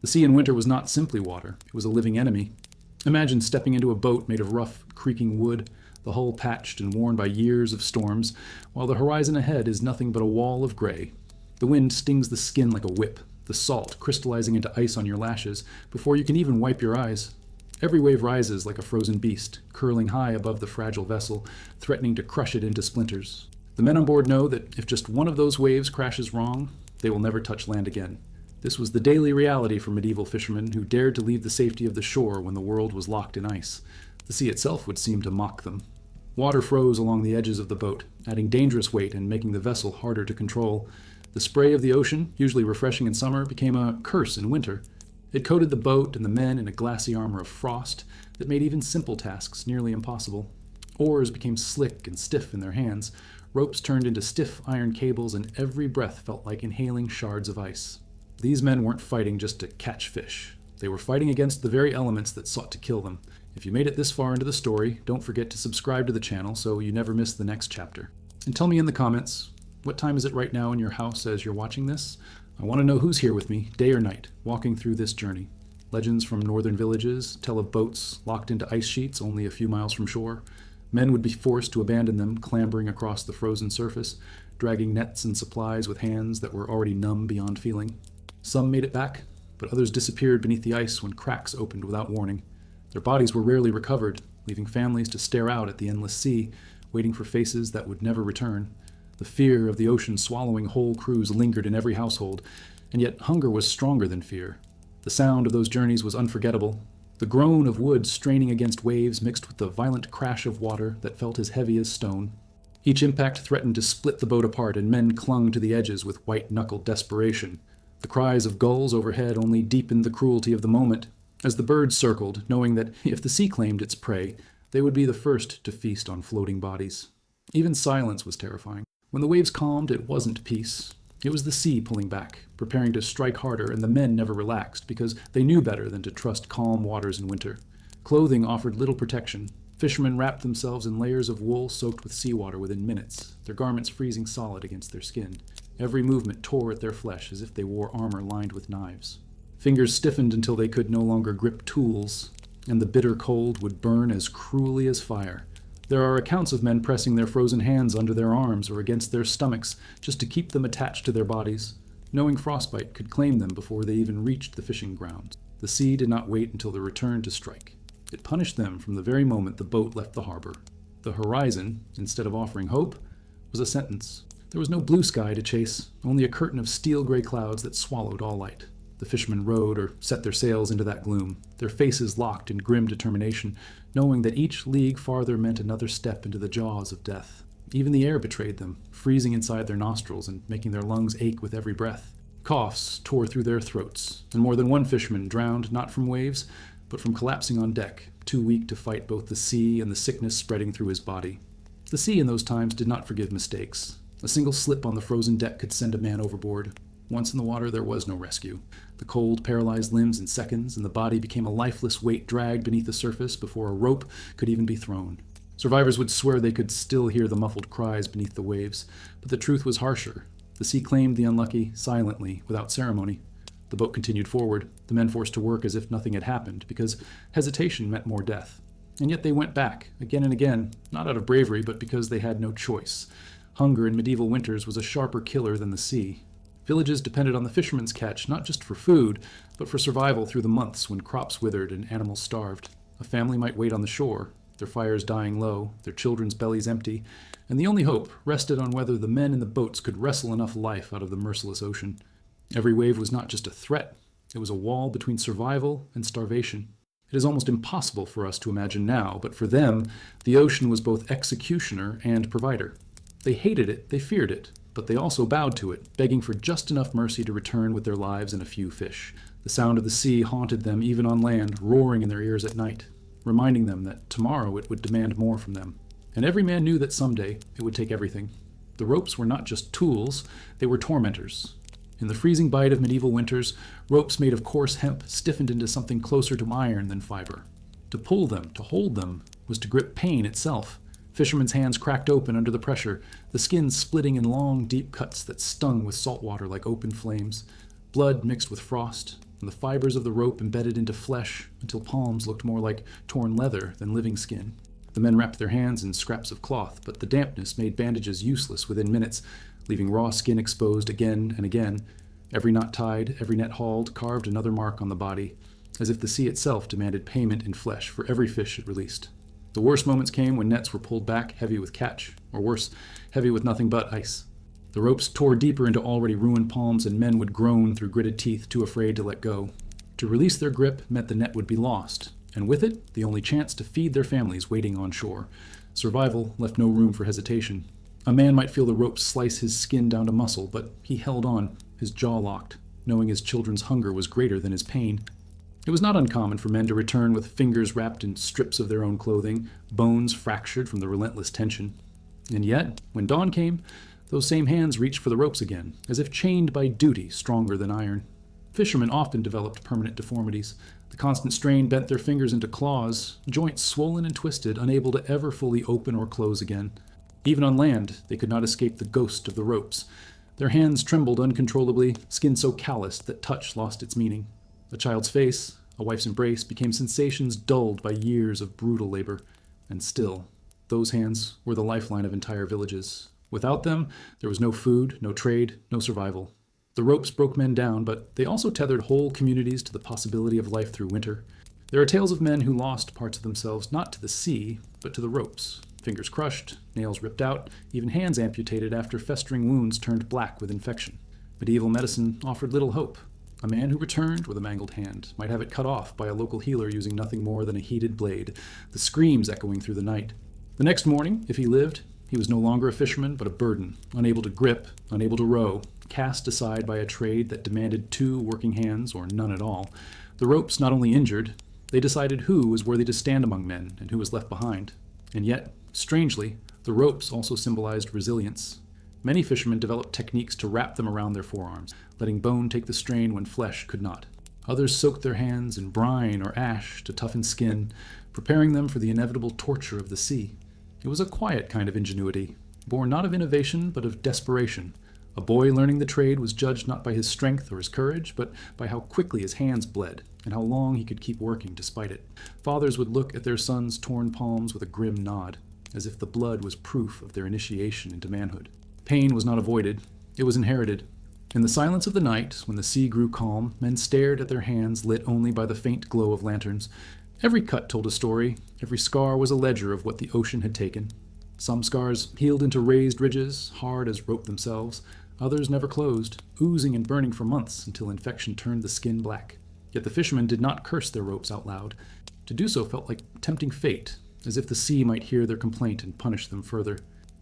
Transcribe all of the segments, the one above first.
The sea in winter was not simply water, it was a living enemy. Imagine stepping into a boat made of rough, creaking wood, the hull patched and worn by years of storms, while the horizon ahead is nothing but a wall of gray. The wind stings the skin like a whip, the salt crystallizing into ice on your lashes before you can even wipe your eyes. Every wave rises like a frozen beast, curling high above the fragile vessel, threatening to crush it into splinters. The men on board know that if just one of those waves crashes wrong, they will never touch land again. This was the daily reality for medieval fishermen who dared to leave the safety of the shore when the world was locked in ice. The sea itself would seem to mock them. Water froze along the edges of the boat, adding dangerous weight and making the vessel harder to control. The spray of the ocean, usually refreshing in summer, became a curse in winter. It coated the boat and the men in a glassy armor of frost that made even simple tasks nearly impossible. Oars became slick and stiff in their hands. Ropes turned into stiff iron cables, and every breath felt like inhaling shards of ice. These men weren't fighting just to catch fish. They were fighting against the very elements that sought to kill them. If you made it this far into the story, don't forget to subscribe to the channel so you never miss the next chapter. And tell me in the comments, what time is it right now in your house as you're watching this? I want to know who's here with me, day or night, walking through this journey. Legends from northern villages tell of boats locked into ice sheets only a few miles from shore. Men would be forced to abandon them, clambering across the frozen surface, dragging nets and supplies with hands that were already numb beyond feeling. Some made it back, but others disappeared beneath the ice when cracks opened without warning. Their bodies were rarely recovered, leaving families to stare out at the endless sea, waiting for faces that would never return. The fear of the ocean swallowing whole crews lingered in every household, and yet hunger was stronger than fear. The sound of those journeys was unforgettable. The groan of wood straining against waves mixed with the violent crash of water that felt as heavy as stone. Each impact threatened to split the boat apart, and men clung to the edges with white-knuckled desperation. The cries of gulls overhead only deepened the cruelty of the moment, as the birds circled, knowing that if the sea claimed its prey, they would be the first to feast on floating bodies. Even silence was terrifying. When the waves calmed, it wasn't peace. It was the sea pulling back, preparing to strike harder, and the men never relaxed because they knew better than to trust calm waters in winter. Clothing offered little protection. Fishermen wrapped themselves in layers of wool soaked with seawater within minutes, their garments freezing solid against their skin. Every movement tore at their flesh as if they wore armor lined with knives. Fingers stiffened until they could no longer grip tools, and the bitter cold would burn as cruelly as fire. There are accounts of men pressing their frozen hands under their arms or against their stomachs just to keep them attached to their bodies, knowing frostbite could claim them before they even reached the fishing grounds. The sea did not wait until the return to strike. It punished them from the very moment the boat left the harbor. The horizon, instead of offering hope, was a sentence. There was no blue sky to chase, only a curtain of steel-gray clouds that swallowed all light. The fishermen rowed or set their sails into that gloom, their faces locked in grim determination, knowing that each league farther meant another step into the jaws of death. Even the air betrayed them, freezing inside their nostrils and making their lungs ache with every breath. Coughs tore through their throats, and more than one fisherman drowned not from waves, but from collapsing on deck, too weak to fight both the sea and the sickness spreading through his body. The sea in those times did not forgive mistakes. A single slip on the frozen deck could send a man overboard. Once in the water, there was no rescue. The cold paralyzed limbs in seconds, and the body became a lifeless weight dragged beneath the surface before a rope could even be thrown. Survivors would swear they could still hear the muffled cries beneath the waves, but the truth was harsher. The sea claimed the unlucky silently, without ceremony. The boat continued forward, the men forced to work as if nothing had happened, because hesitation meant more death. And yet they went back, again and again, not out of bravery, but because they had no choice. Hunger in medieval winters was a sharper killer than the sea. Villages depended on the fishermen's catch, not just for food, but for survival through the months when crops withered and animals starved. A family might wait on the shore, their fires dying low, their children's bellies empty, and the only hope rested on whether the men in the boats could wrestle enough life out of the merciless ocean. Every wave was not just a threat, it was a wall between survival and starvation. It is almost impossible for us to imagine now, but for them, the ocean was both executioner and provider. They hated it, they feared it, but they also bowed to it, begging for just enough mercy to return with their lives and a few fish. The sound of the sea haunted them even on land, roaring in their ears at night, reminding them that tomorrow it would demand more from them. And every man knew that someday it would take everything. The ropes were not just tools, they were tormentors. In the freezing bite of medieval winters, ropes made of coarse hemp stiffened into something closer to iron than fiber. To pull them, to hold them, was to grip pain itself. Fishermen's hands cracked open under the pressure, the skin splitting in long, deep cuts that stung with salt water like open flames. Blood mixed with frost, and the fibers of the rope embedded into flesh until palms looked more like torn leather than living skin. The men wrapped their hands in scraps of cloth, but the dampness made bandages useless within minutes, leaving raw skin exposed again and again. Every knot tied, every net hauled, carved another mark on the body, as if the sea itself demanded payment in flesh for every fish it released. The worst moments came when nets were pulled back heavy with catch, or worse, heavy with nothing but ice. The ropes tore deeper into already ruined palms, and men would groan through gritted teeth, too afraid to let go. To release their grip meant the net would be lost, and with it, the only chance to feed their families waiting on shore. Survival left no room for hesitation. A man might feel the rope slice his skin down to muscle, but he held on, his jaw locked, knowing his children's hunger was greater than his pain. It was not uncommon for men to return with fingers wrapped in strips of their own clothing, bones fractured from the relentless tension. And yet, when dawn came, those same hands reached for the ropes again, as if chained by duty stronger than iron. Fishermen often developed permanent deformities. The constant strain bent their fingers into claws, joints swollen and twisted, unable to ever fully open or close again. Even on land, they could not escape the ghost of the ropes. Their hands trembled uncontrollably, skin so calloused that touch lost its meaning. A child's face, a wife's embrace, became sensations dulled by years of brutal labor. And still, those hands were the lifeline of entire villages. Without them, there was no food, no trade, no survival. The ropes broke men down, but they also tethered whole communities to the possibility of life through winter. There are tales of men who lost parts of themselves not to the sea, but to the ropes. Fingers crushed, nails ripped out, even hands amputated after festering wounds turned black with infection. Medieval medicine offered little hope. A man who returned with a mangled hand might have it cut off by a local healer using nothing more than a heated blade, the screams echoing through the night. The next morning, if he lived, he was no longer a fisherman, but a burden, unable to grip, unable to row, cast aside by a trade that demanded 2 working hands or none at all. The ropes not only injured, they decided who was worthy to stand among men and who was left behind. And yet, strangely, the ropes also symbolized resilience. Many fishermen developed techniques to wrap them around their forearms, letting bone take the strain when flesh could not. Others soaked their hands in brine or ash to toughen skin, preparing them for the inevitable torture of the sea. It was a quiet kind of ingenuity, born not of innovation but of desperation. A boy learning the trade was judged not by his strength or his courage, but by how quickly his hands bled and how long he could keep working despite it. Fathers would look at their sons' torn palms with a grim nod, as if the blood was proof of their initiation into manhood. Pain was not avoided, it was inherited. In the silence of the night, when the sea grew calm, men stared at their hands lit only by the faint glow of lanterns. Every cut told a story, every scar was a ledger of what the ocean had taken. Some scars healed into raised ridges, hard as rope themselves. Others never closed, oozing and burning for months until infection turned the skin black. Yet the fishermen did not curse their ropes out loud. To do so felt like tempting fate, as if the sea might hear their complaint and punish them further.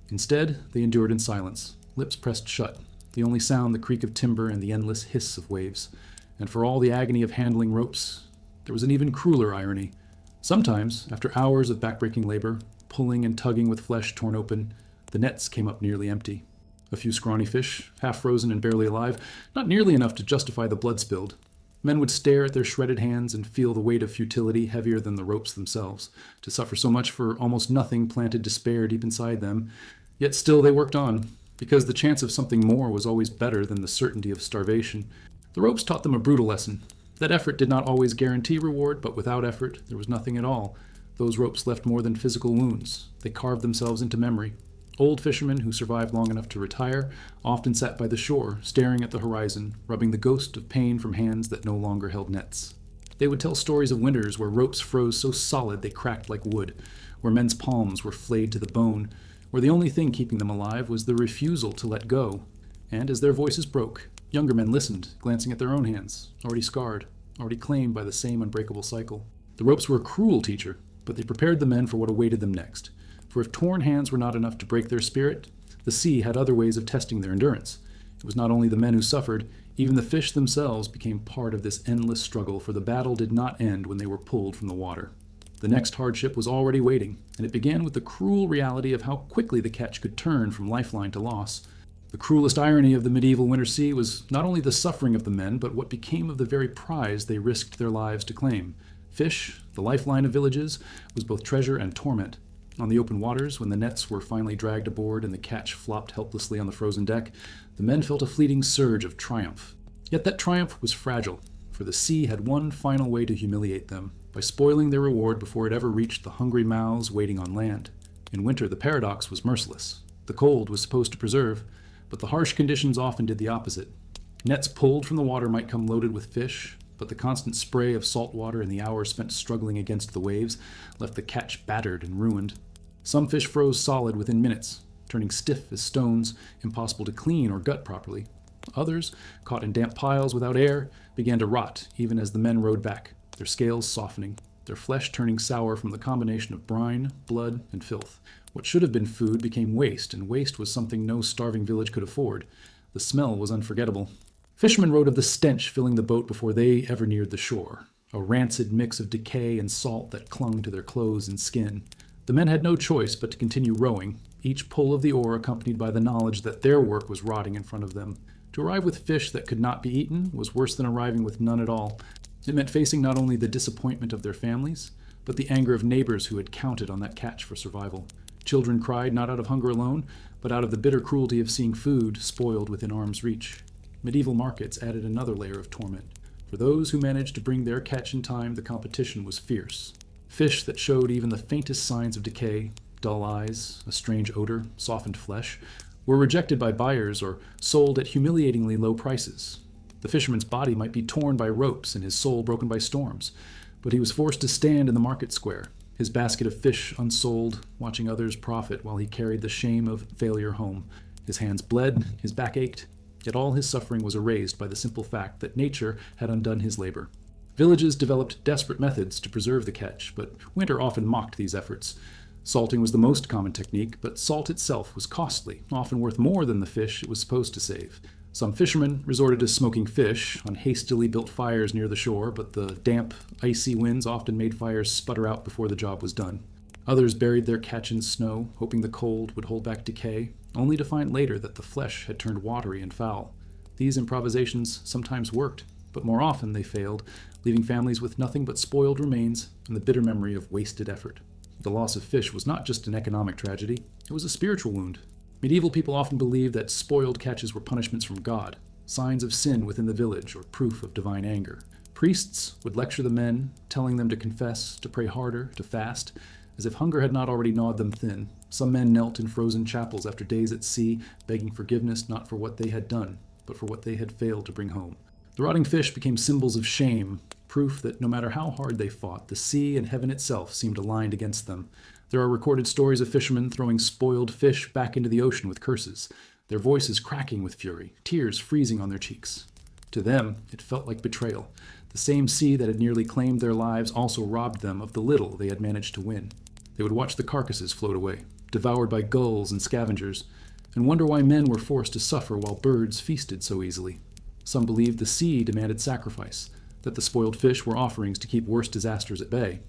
Instead, they endured in silence, lips pressed shut, the only sound the creak of timber and the endless hiss of waves. And for all the agony of handling ropes, there was an even crueler irony. Sometimes, after hours of backbreaking labor, pulling and tugging with flesh torn open, the nets came up nearly empty. A few scrawny fish, half frozen and barely alive, not nearly enough to justify the blood spilled. Men would stare at their shredded hands and feel the weight of futility heavier than the ropes themselves. To suffer so much for almost nothing planted despair deep inside them. Yet still they worked on, because the chance of something more was always better than the certainty of starvation. The ropes taught them a brutal lesson. That effort did not always guarantee reward, but without effort, there was nothing at all. Those ropes left more than physical wounds. They carved themselves into memory. Old fishermen who survived long enough to retire often sat by the shore, staring at the horizon, rubbing the ghost of pain from hands that no longer held nets. They would tell stories of winters where ropes froze so solid they cracked like wood, where men's palms were flayed to the bone, where the only thing keeping them alive was the refusal to let go. And as their voices broke, younger men listened, glancing at their own hands, already scarred, already claimed by the same unbreakable cycle. The ropes were a cruel teacher, but they prepared the men for what awaited them next. For if torn hands were not enough to break their spirit, the sea had other ways of testing their endurance. It was not only the men who suffered, even the fish themselves became part of this endless struggle, for the battle did not end when they were pulled from the water. The next hardship was already waiting, and it began with the cruel reality of how quickly the catch could turn from lifeline to loss. The cruelest irony of the medieval winter sea was not only the suffering of the men, but what became of the very prize they risked their lives to claim. Fish, the lifeline of villages, was both treasure and torment. On the open waters, when the nets were finally dragged aboard and the catch flopped helplessly on the frozen deck, the men felt a fleeting surge of triumph. Yet that triumph was fragile, for for the sea had one final way to humiliate them, by spoiling their reward before it ever reached the hungry mouths waiting on land. In winter, the paradox was merciless. The cold was supposed to preserve, but the harsh conditions often did the opposite. Nets pulled from the water might come loaded with fish, but the constant spray of salt water and the hours spent struggling against the waves left the catch battered and ruined. Some fish froze solid within minutes, turning stiff as stones, impossible to clean or gut properly. Others, caught in damp piles without air, began to rot even as the men rowed back, their scales softening, their flesh turning sour from the combination of brine, blood, and filth. What should have been food became waste, and waste was something no starving village could afford. The smell was unforgettable. Fishermen wrote of the stench filling the boat before they ever neared the shore, a rancid mix of decay and salt that clung to their clothes and skin. The men had no choice but to continue rowing, each pull of the oar accompanied by the knowledge that their work was rotting in front of them. To arrive with fish that could not be eaten was worse than arriving with none at all. It meant facing not only the disappointment of their families, but the anger of neighbors who had counted on that catch for survival. Children cried not out of hunger alone, but out of the bitter cruelty of seeing food spoiled within arm's reach. Medieval markets added another layer of torment. For those who managed to bring their catch in time, the competition was fierce. Fish that showed even the faintest signs of decay, dull eyes, a strange odor, softened flesh, were rejected by buyers or sold at humiliatingly low prices. The fisherman's body might be torn by ropes and his soul broken by storms, but he was forced to stand in the market square, his basket of fish unsold, watching others profit while he carried the shame of failure home. His hands bled, his back ached, yet all his suffering was erased by the simple fact that nature had undone his labor. Villages developed desperate methods to preserve the catch, but winter often mocked these efforts. Salting was the most common technique, but salt itself was costly, often worth more than the fish it was supposed to save. Some fishermen resorted to smoking fish on hastily built fires near the shore, but the damp, icy winds often made fires sputter out before the job was done. Others buried their catch in snow, hoping the cold would hold back decay, only to find later that the flesh had turned watery and foul. These improvisations sometimes worked, but more often they failed, leaving families with nothing but spoiled remains and the bitter memory of wasted effort. The loss of fish was not just an economic tragedy, it was a spiritual wound. Medieval people often believed that spoiled catches were punishments from God, signs of sin within the village or proof of divine anger. Priests would lecture the men, telling them to confess, to pray harder, to fast, as if hunger had not already gnawed them thin. Some men knelt in frozen chapels after days at sea, begging forgiveness not for what they had done, but for what they had failed to bring home. The rotting fish became symbols of shame, proof that no matter how hard they fought, the sea and heaven itself seemed aligned against them. There are recorded stories of fishermen throwing spoiled fish back into the ocean with curses, their voices cracking with fury, tears freezing on their cheeks. To them, it felt like betrayal. The same sea that had nearly claimed their lives also robbed them of the little they had managed to win. They would watch the carcasses float away, devoured by gulls and scavengers, and wonder why men were forced to suffer while birds feasted so easily. Some believed the sea demanded sacrifice, that the spoiled fish were offerings to keep worse disasters at bay.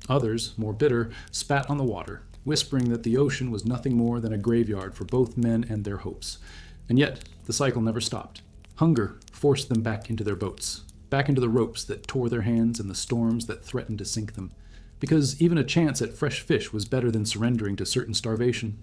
Others, more bitter, spat on the water, whispering that the ocean was nothing more than a graveyard for both men and their hopes. And yet, the cycle never stopped. Hunger forced them back into their boats, back into the ropes that tore their hands and the storms that threatened to sink them. Because even a chance at fresh fish was better than surrendering to certain starvation.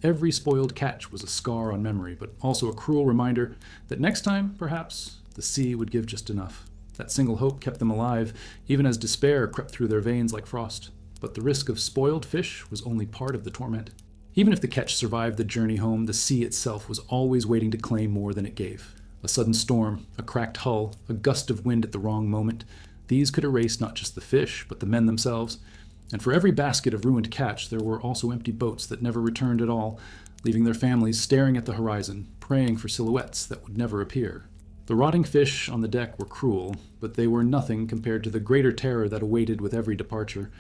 Every spoiled catch was a scar on memory, but also a cruel reminder that next time, perhaps, the sea would give just enough. That single hope kept them alive, even as despair crept through their veins like frost. But the risk of spoiled fish was only part of the torment. Even if the catch survived the journey home, the sea itself was always waiting to claim more than it gave. A sudden storm, a cracked hull, a gust of wind at the wrong moment, these could erase not just the fish, but the men themselves. And for every basket of ruined catch, there were also empty boats that never returned at all, leaving their families staring at the horizon, praying for silhouettes that would never appear. The rotting fish on the deck were cruel, but they were nothing compared to the greater terror that awaited with every departure.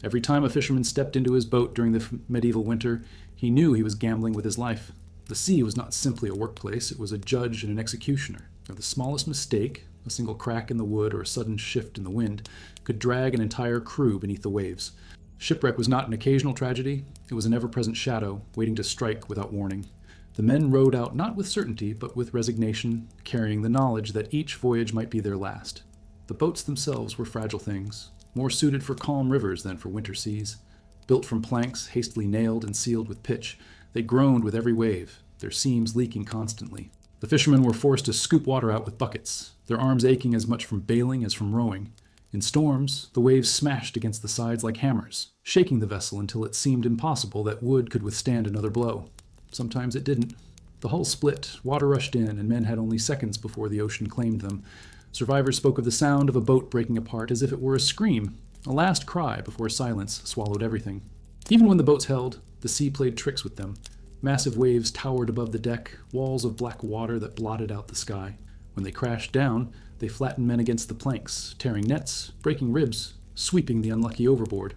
Every time a fisherman stepped into his boat during the medieval winter, he knew he was gambling with his life. The sea was not simply a workplace, it was a judge and an executioner. Of the smallest mistake, a single crack in the wood or a sudden shift in the wind, could drag an entire crew beneath the waves. Shipwreck was not an occasional tragedy, it was an ever-present shadow, waiting to strike without warning. The men rowed out not with certainty, but with resignation, carrying the knowledge that each voyage might be their last. The boats themselves were fragile things, more suited for calm rivers than for winter seas. Built from planks, hastily nailed and sealed with pitch, they groaned with every wave, their seams leaking constantly. The fishermen were forced to scoop water out with buckets, their arms aching as much from bailing as from rowing. In storms, the waves smashed against the sides like hammers, shaking the vessel until it seemed impossible that wood could withstand another blow. Sometimes it didn't. The hull split, water rushed in, and men had only seconds before the ocean claimed them. Survivors spoke of the sound of a boat breaking apart as if it were a scream, a last cry before silence swallowed everything. Even when the boats held, the sea played tricks with them. Massive waves towered above the deck, walls of black water that blotted out the sky. When they crashed down, they flattened men against the planks, tearing nets, breaking ribs, sweeping the unlucky overboard.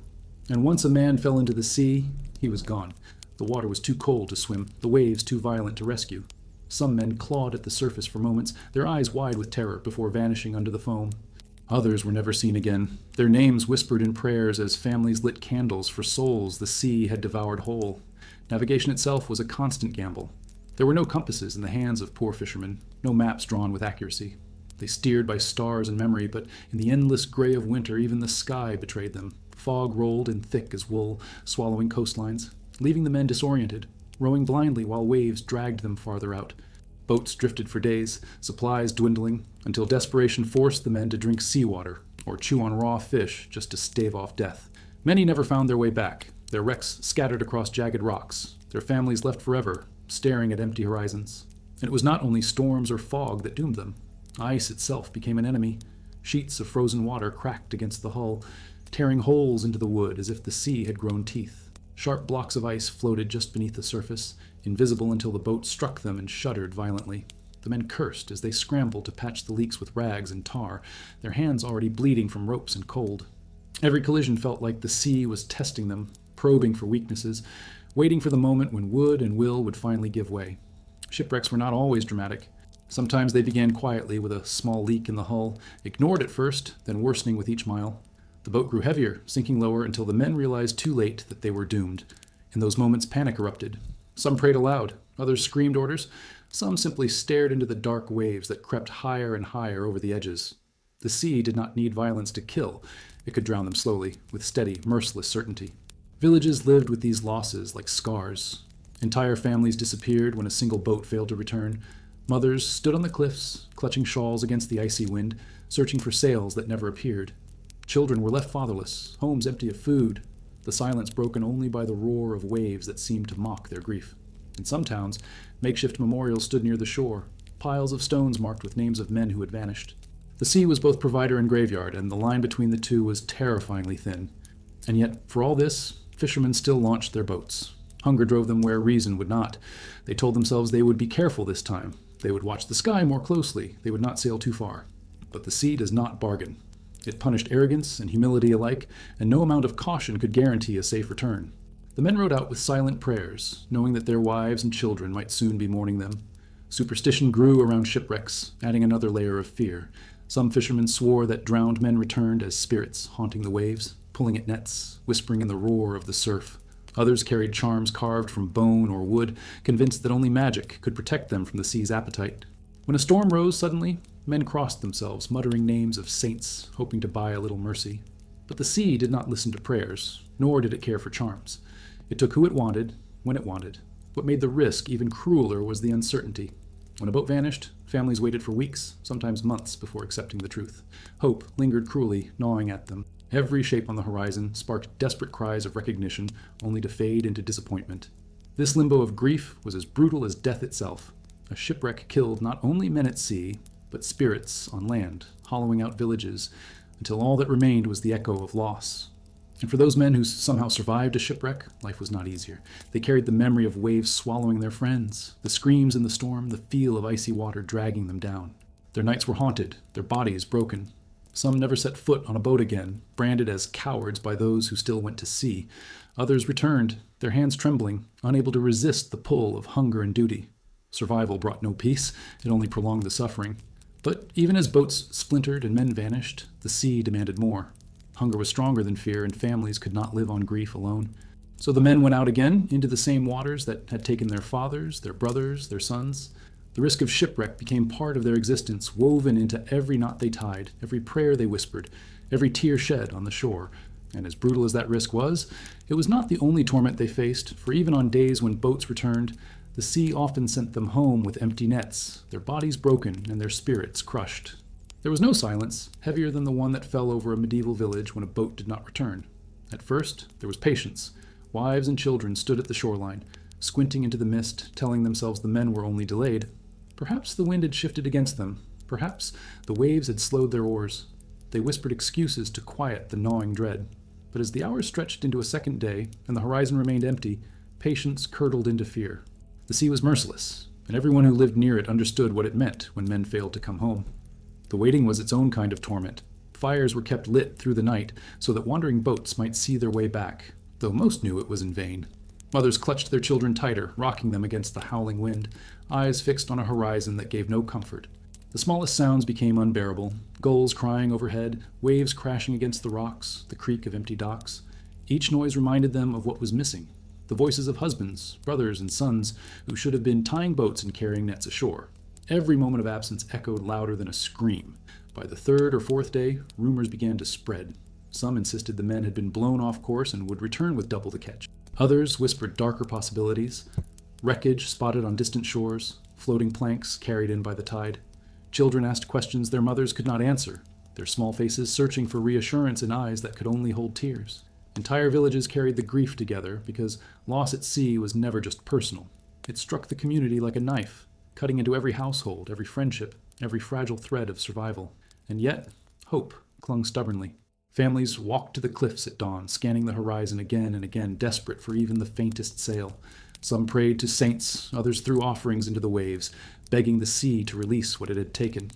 And once a man fell into the sea, he was gone. The water was too cold to swim, the waves too violent to rescue. Some men clawed at the surface for moments, their eyes wide with terror before vanishing under the foam. Others were never seen again, their names whispered in prayers as families lit candles for souls the sea had devoured whole. Navigation itself was a constant gamble. There were no compasses in the hands of poor fishermen, no maps drawn with accuracy. They steered by stars and memory, but in the endless gray of winter even the sky betrayed them. Fog rolled in thick as wool, swallowing coastlines, leaving the men disoriented, rowing blindly while waves dragged them farther out. Boats drifted for days, supplies dwindling, until desperation forced the men to drink seawater or chew on raw fish just to stave off death. Many never found their way back, their wrecks scattered across jagged rocks, their families left forever, staring at empty horizons. And it was not only storms or fog that doomed them. Ice itself became an enemy. Sheets of frozen water cracked against the hull, tearing holes into the wood as if the sea had grown teeth. Sharp blocks of ice floated just beneath the surface, invisible until the boat struck them and shuddered violently. The men cursed as they scrambled to patch the leaks with rags and tar, their hands already bleeding from ropes and cold. Every collision felt like the sea was testing them, probing for weaknesses, waiting for the moment when wood and will would finally give way. Shipwrecks were not always dramatic. Sometimes they began quietly with a small leak in the hull, ignored at first, then worsening with each mile. The boat grew heavier, sinking lower until the men realized too late that they were doomed. In those moments, panic erupted. Some prayed aloud, others screamed orders, some simply stared into the dark waves that crept higher and higher over the edges. The sea did not need violence to kill. It could drown them slowly, with steady, merciless certainty. Villages lived with these losses like scars. Entire families disappeared when a single boat failed to return. Mothers stood on the cliffs, clutching shawls against the icy wind, searching for sails that never appeared. Children were left fatherless, homes empty of food, the silence broken only by the roar of waves that seemed to mock their grief. In some towns, makeshift memorials stood near the shore, piles of stones marked with names of men who had vanished. The sea was both provider and graveyard, and the line between the two was terrifyingly thin. And yet, for all this, fishermen still launched their boats. Hunger drove them where reason would not. They told themselves they would be careful this time. They would watch the sky more closely. They would not sail too far. But the sea does not bargain. It punished arrogance and humility alike, and no amount of caution could guarantee a safe return. The men rowed out with silent prayers, knowing that their wives and children might soon be mourning them. Superstition grew around shipwrecks, adding another layer of fear. Some fishermen swore that drowned men returned as spirits haunting the waves, pulling at nets, whispering in the roar of the surf. Others carried charms carved from bone or wood, convinced that only magic could protect them from the sea's appetite. When a storm rose suddenly, men crossed themselves, muttering names of saints, hoping to buy a little mercy. But the sea did not listen to prayers, nor did it care for charms. It took who it wanted, when it wanted. What made the risk even crueler was the uncertainty. When a boat vanished, families waited for weeks, sometimes months, before accepting the truth. Hope lingered cruelly, gnawing at them. Every shape on the horizon sparked desperate cries of recognition, only to fade into disappointment. This limbo of grief was as brutal as death itself. A shipwreck killed not only men at sea, but spirits on land, hollowing out villages, until all that remained was the echo of loss. And for those men who somehow survived a shipwreck, life was not easier. They carried the memory of waves swallowing their friends, the screams in the storm, the feel of icy water dragging them down. Their nights were haunted, their bodies broken. Some never set foot on a boat again, branded as cowards by those who still went to sea. Others returned, their hands trembling, unable to resist the pull of hunger and duty. Survival brought no peace, it only prolonged the suffering. But even as boats splintered and men vanished, the sea demanded more. Hunger was stronger than fear, and families could not live on grief alone. So the men went out again into the same waters that had taken their fathers, their brothers, their sons. The risk of shipwreck became part of their existence, woven into every knot they tied, every prayer they whispered, every tear shed on the shore. And as brutal as that risk was, it was not the only torment they faced, for even on days when boats returned, The sea often sent them home with empty nets, their bodies broken and their spirits crushed. There was no silence, heavier than the one that fell over a medieval village when a boat did not return. At first, there was patience. Wives and children stood at the shoreline, squinting into the mist, telling themselves the men were only delayed. Perhaps the wind had shifted against them. Perhaps the waves had slowed their oars. They whispered excuses to quiet the gnawing dread. But as the hours stretched into a second day, and the horizon remained empty, patience curdled into fear. The sea was merciless, and everyone who lived near it understood what it meant when men failed to come home. The waiting was its own kind of torment. Fires were kept lit through the night so that wandering boats might see their way back, though most knew it was in vain. Mothers clutched their children tighter, rocking them against the howling wind, eyes fixed on a horizon that gave no comfort. The smallest sounds became unbearable, gulls crying overhead, waves crashing against the rocks, the creak of empty docks. Each noise reminded them of what was missing, the voices of husbands, brothers, and sons who should have been tying boats and carrying nets ashore. Every moment of absence echoed louder than a scream. By the third or fourth day, rumors began to spread. Some insisted the men had been blown off course and would return with double the catch. Others whispered darker possibilities, wreckage spotted on distant shores, floating planks carried in by the tide. Children asked questions their mothers could not answer, their small faces searching for reassurance in eyes that could only hold tears. Entire villages carried the grief together because loss at sea was never just personal. It struck the community like a knife, cutting into every household, every friendship, every fragile thread of survival. And yet, hope clung stubbornly. Families walked to the cliffs at dawn, scanning the horizon again and again, desperate for even the faintest sail. Some prayed to saints, others threw offerings into the waves, begging the sea to release what it had taken.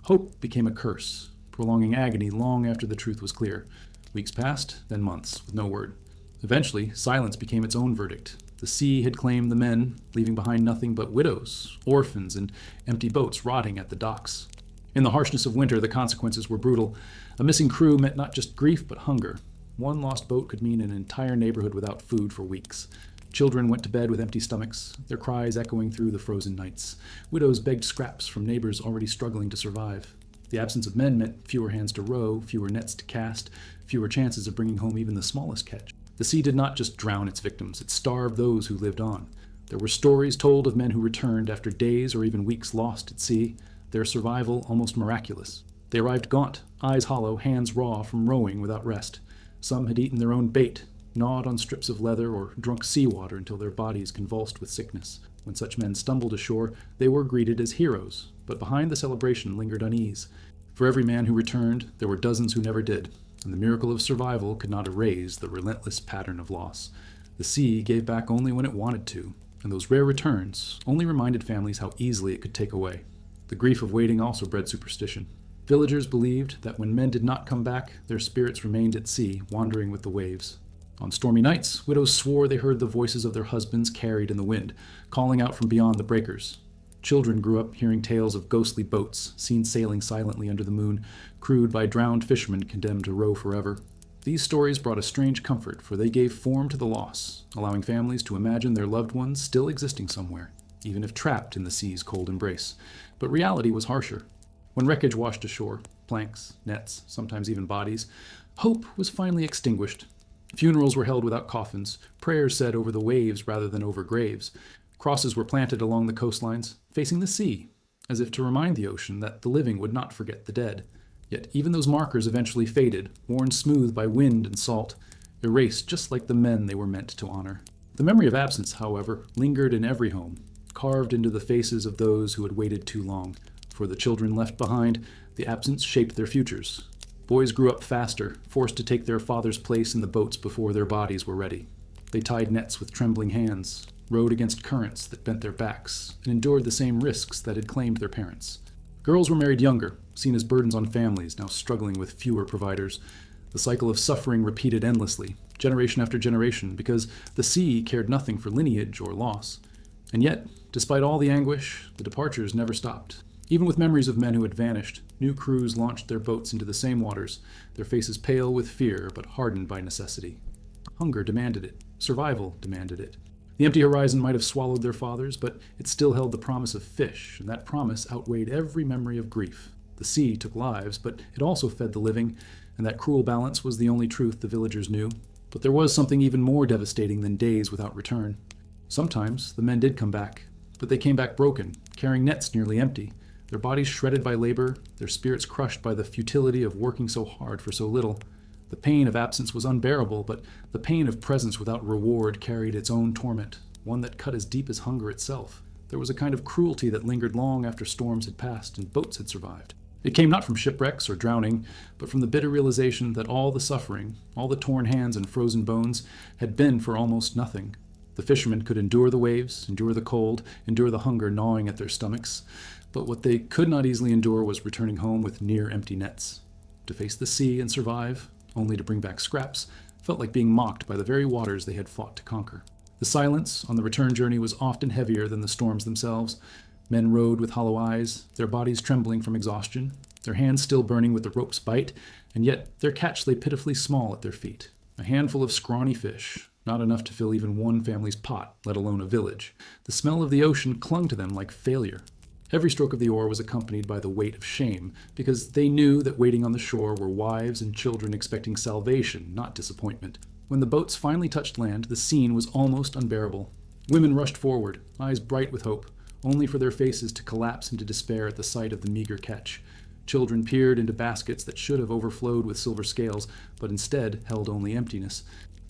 Hope became a curse, prolonging agony long after the truth was clear. Weeks passed, then months, with no word. Eventually, silence became its own verdict. The sea had claimed the men, leaving behind nothing but widows, orphans, and empty boats rotting at the docks. In the harshness of winter, the consequences were brutal. A missing crew meant not just grief, but hunger. One lost boat could mean an entire neighborhood without food for weeks. Children went to bed with empty stomachs, their cries echoing through the frozen nights. Widows begged scraps from neighbors already struggling to survive. The absence of men meant fewer hands to row, fewer nets to cast, fewer chances of bringing home even the smallest catch. The sea did not just drown its victims, it starved those who lived on. There were stories told of men who returned after days or even weeks lost at sea, their survival almost miraculous. They arrived gaunt, eyes hollow, hands raw from rowing without rest. Some had eaten their own bait, gnawed on strips of leather, or drunk seawater until their bodies convulsed with sickness. When such men stumbled ashore, they were greeted as heroes, but behind the celebration lingered unease. For every man who returned, there were dozens who never did, and the miracle of survival could not erase the relentless pattern of loss. The sea gave back only when it wanted to, and those rare returns only reminded families how easily it could take away. The grief of waiting also bred superstition. Villagers believed that when men did not come back, their spirits remained at sea, wandering with the waves. On stormy nights, widows swore they heard the voices of their husbands carried in the wind, calling out from beyond the breakers. Children grew up hearing tales of ghostly boats, seen sailing silently under the moon, crewed by drowned fishermen condemned to row forever. These stories brought a strange comfort, for they gave form to the loss, allowing families to imagine their loved ones still existing somewhere, even if trapped in the sea's cold embrace. But reality was harsher. When wreckage washed ashore, planks, nets, sometimes even bodies, hope was finally extinguished. Funerals were held without coffins, prayers said over the waves rather than over graves. Crosses were planted along the coastlines, facing the sea, as if to remind the ocean that the living would not forget the dead. Yet even those markers eventually faded, worn smooth by wind and salt, erased just like the men they were meant to honor. The memory of absence, however, lingered in every home, carved into the faces of those who had waited too long. For the children left behind, the absence shaped their futures. Boys grew up faster, forced to take their father's place in the boats before their bodies were ready. They tied nets with trembling hands, rowed against currents that bent their backs, and endured the same risks that had claimed their parents. Girls were married younger, seen as burdens on families now struggling with fewer providers. The cycle of suffering repeated endlessly, generation after generation, because the sea cared nothing for lineage or loss. And yet, despite all the anguish, the departures never stopped. Even with memories of men who had vanished, new crews launched their boats into the same waters, their faces pale with fear but hardened by necessity. Hunger demanded it. Survival demanded it. The empty horizon might have swallowed their fathers, but it still held the promise of fish, and that promise outweighed every memory of grief. The sea took lives, but it also fed the living, and that cruel balance was the only truth the villagers knew. But there was something even more devastating than days without return. Sometimes the men did come back, but they came back broken, carrying nets nearly empty, their bodies shredded by labor, their spirits crushed by the futility of working so hard for so little. The pain of absence was unbearable, but the pain of presence without reward carried its own torment, one that cut as deep as hunger itself. There was a kind of cruelty that lingered long after storms had passed and boats had survived. It came not from shipwrecks or drowning, but from the bitter realization that all the suffering, all the torn hands and frozen bones, had been for almost nothing. The fishermen could endure the waves, endure the cold, endure the hunger gnawing at their stomachs, but what they could not easily endure was returning home with near empty nets. To face the sea and survive, only to bring back scraps, felt like being mocked by the very waters they had fought to conquer. The silence on the return journey was often heavier than the storms themselves. Men rowed with hollow eyes, their bodies trembling from exhaustion, their hands still burning with the rope's bite, and yet their catch lay pitifully small at their feet. A handful of scrawny fish, not enough to fill even one family's pot, let alone a village. The smell of the ocean clung to them like failure. Every stroke of the oar was accompanied by the weight of shame, because they knew that waiting on the shore were wives and children expecting salvation, not disappointment. When the boats finally touched land, the scene was almost unbearable. Women rushed forward, eyes bright with hope, only for their faces to collapse into despair at the sight of the meager catch. Children peered into baskets that should have overflowed with silver scales, but instead held only emptiness.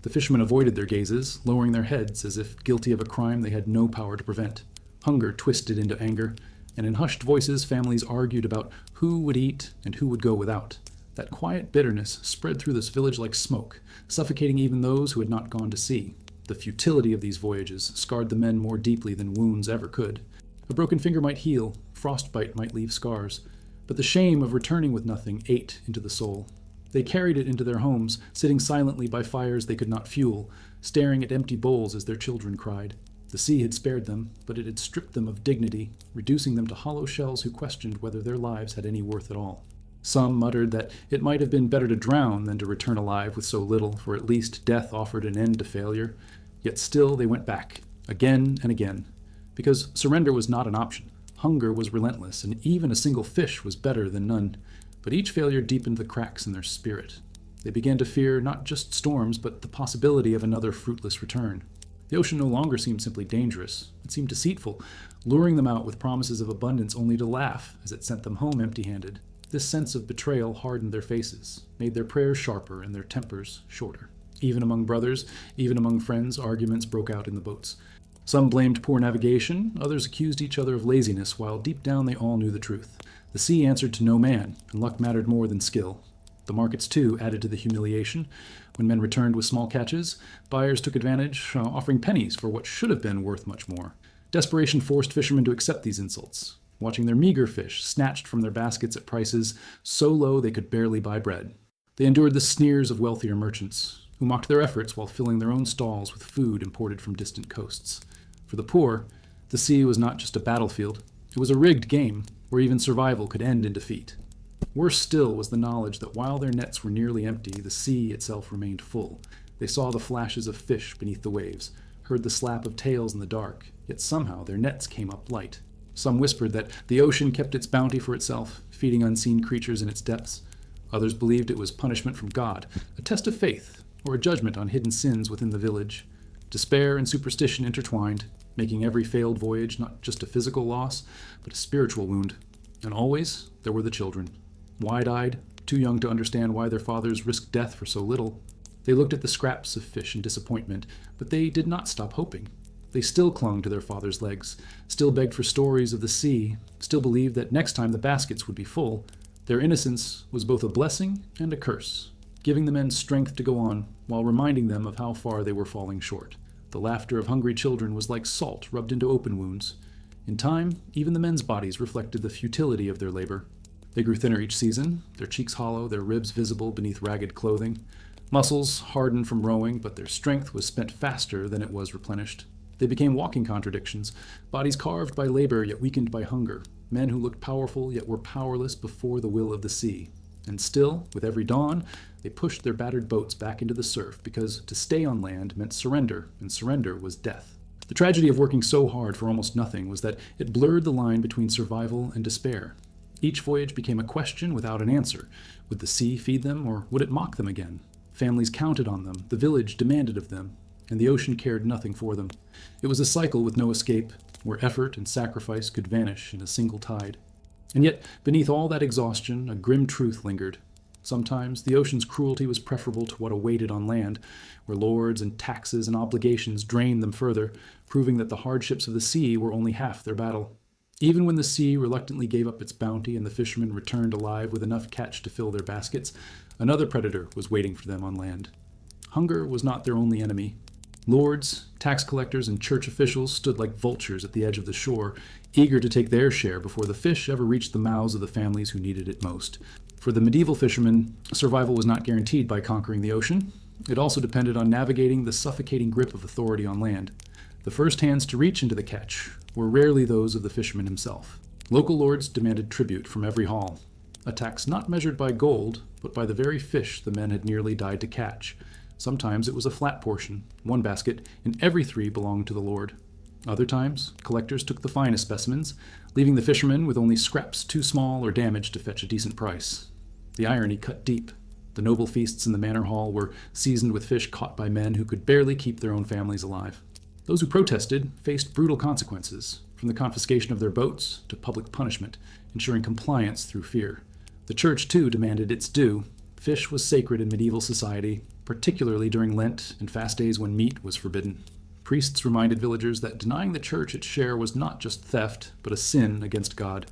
The fishermen avoided their gazes, lowering their heads as if guilty of a crime they had no power to prevent. Hunger twisted into anger, and in hushed voices families argued about who would eat and who would go without. That quiet bitterness spread through this village like smoke, suffocating even those who had not gone to sea. The futility of these voyages scarred the men more deeply than wounds ever could. A broken finger might heal, frostbite might leave scars, but the shame of returning with nothing ate into the soul. They carried it into their homes, sitting silently by fires they could not fuel, staring at empty bowls as their children cried. The sea had spared them, but it had stripped them of dignity, reducing them to hollow shells who questioned whether their lives had any worth at all. Some muttered that it might have been better to drown than to return alive with so little, for at least death offered an end to failure. Yet still they went back, again and again, because surrender was not an option. Hunger was relentless, and even a single fish was better than none. But each failure deepened the cracks in their spirit. They began to fear not just storms, but the possibility of another fruitless return. The ocean no longer seemed simply dangerous. It seemed deceitful, luring them out with promises of abundance only to laugh as it sent them home empty-handed. This sense of betrayal hardened their faces, made their prayers sharper and their tempers shorter. Even among brothers, even among friends, arguments broke out in the boats. Some blamed poor navigation, others accused each other of laziness, while deep down they all knew the truth. The sea answered to no man, and luck mattered more than skill. The markets, too, added to the humiliation. When men returned with small catches, buyers took advantage, offering pennies for what should have been worth much more. Desperation forced fishermen to accept these insults, watching their meager fish snatched from their baskets at prices so low they could barely buy bread. They endured the sneers of wealthier merchants, who mocked their efforts while filling their own stalls with food imported from distant coasts. For the poor, the sea was not just a battlefield. It was a rigged game where even survival could end in defeat. Worse still was the knowledge that while their nets were nearly empty, the sea itself remained full. They saw the flashes of fish beneath the waves, heard the slap of tails in the dark, yet somehow their nets came up light. Some whispered that the ocean kept its bounty for itself, feeding unseen creatures in its depths. Others believed it was punishment from God, a test of faith, or a judgment on hidden sins within the village. Despair and superstition intertwined, making every failed voyage not just a physical loss, but a spiritual wound. And always there were the children. Wide-eyed, too young to understand why their fathers risked death for so little. They looked at the scraps of fish in disappointment, but they did not stop hoping. They still clung to their father's legs, still begged for stories of the sea, still believed that next time the baskets would be full. Their innocence was both a blessing and a curse, giving the men strength to go on, while reminding them of how far they were falling short. The laughter of hungry children was like salt rubbed into open wounds. In time, even the men's bodies reflected the futility of their labor. They grew thinner each season, their cheeks hollow, their ribs visible beneath ragged clothing. Muscles hardened from rowing, but their strength was spent faster than it was replenished. They became walking contradictions, bodies carved by labor yet weakened by hunger, men who looked powerful yet were powerless before the will of the sea. And still, with every dawn, they pushed their battered boats back into the surf because to stay on land meant surrender, and surrender was death. The tragedy of working so hard for almost nothing was that it blurred the line between survival and despair. Each voyage became a question without an answer. Would the sea feed them, or would it mock them again? Families counted on them, the village demanded of them. and the ocean cared nothing for them. It was a cycle with no escape, where effort and sacrifice could vanish in a single tide. And yet, beneath all that exhaustion, a grim truth lingered. Sometimes the ocean's cruelty was preferable to what awaited on land, where lords and taxes and obligations drained them further, proving that the hardships of the sea were only half their battle. Even when the sea reluctantly gave up its bounty and the fishermen returned alive with enough catch to fill their baskets, another predator was waiting for them on land. Hunger was not their only enemy. Lords, tax collectors, and church officials stood like vultures at the edge of the shore, eager to take their share before the fish ever reached the mouths of the families who needed it most. For the medieval fishermen, survival was not guaranteed by conquering the ocean. It also depended on navigating the suffocating grip of authority on land. The first hands to reach into the catch were rarely those of the fisherman himself. Local lords demanded tribute from every haul, a tax not measured by gold, but by the very fish the men had nearly died to catch. Sometimes it was a flat portion, one basket, and every 3 belonged to the lord. Other times, collectors took the finest specimens, leaving the fishermen with only scraps too small or damaged to fetch a decent price. The irony cut deep. The noble feasts in the manor hall were seasoned with fish caught by men who could barely keep their own families alive. Those who protested faced brutal consequences, from the confiscation of their boats to public punishment, ensuring compliance through fear. The church, too, demanded its due. Fish was sacred in medieval society, particularly during Lent and fast days when meat was forbidden. Priests reminded villagers that denying the church its share was not just theft, but a sin against God.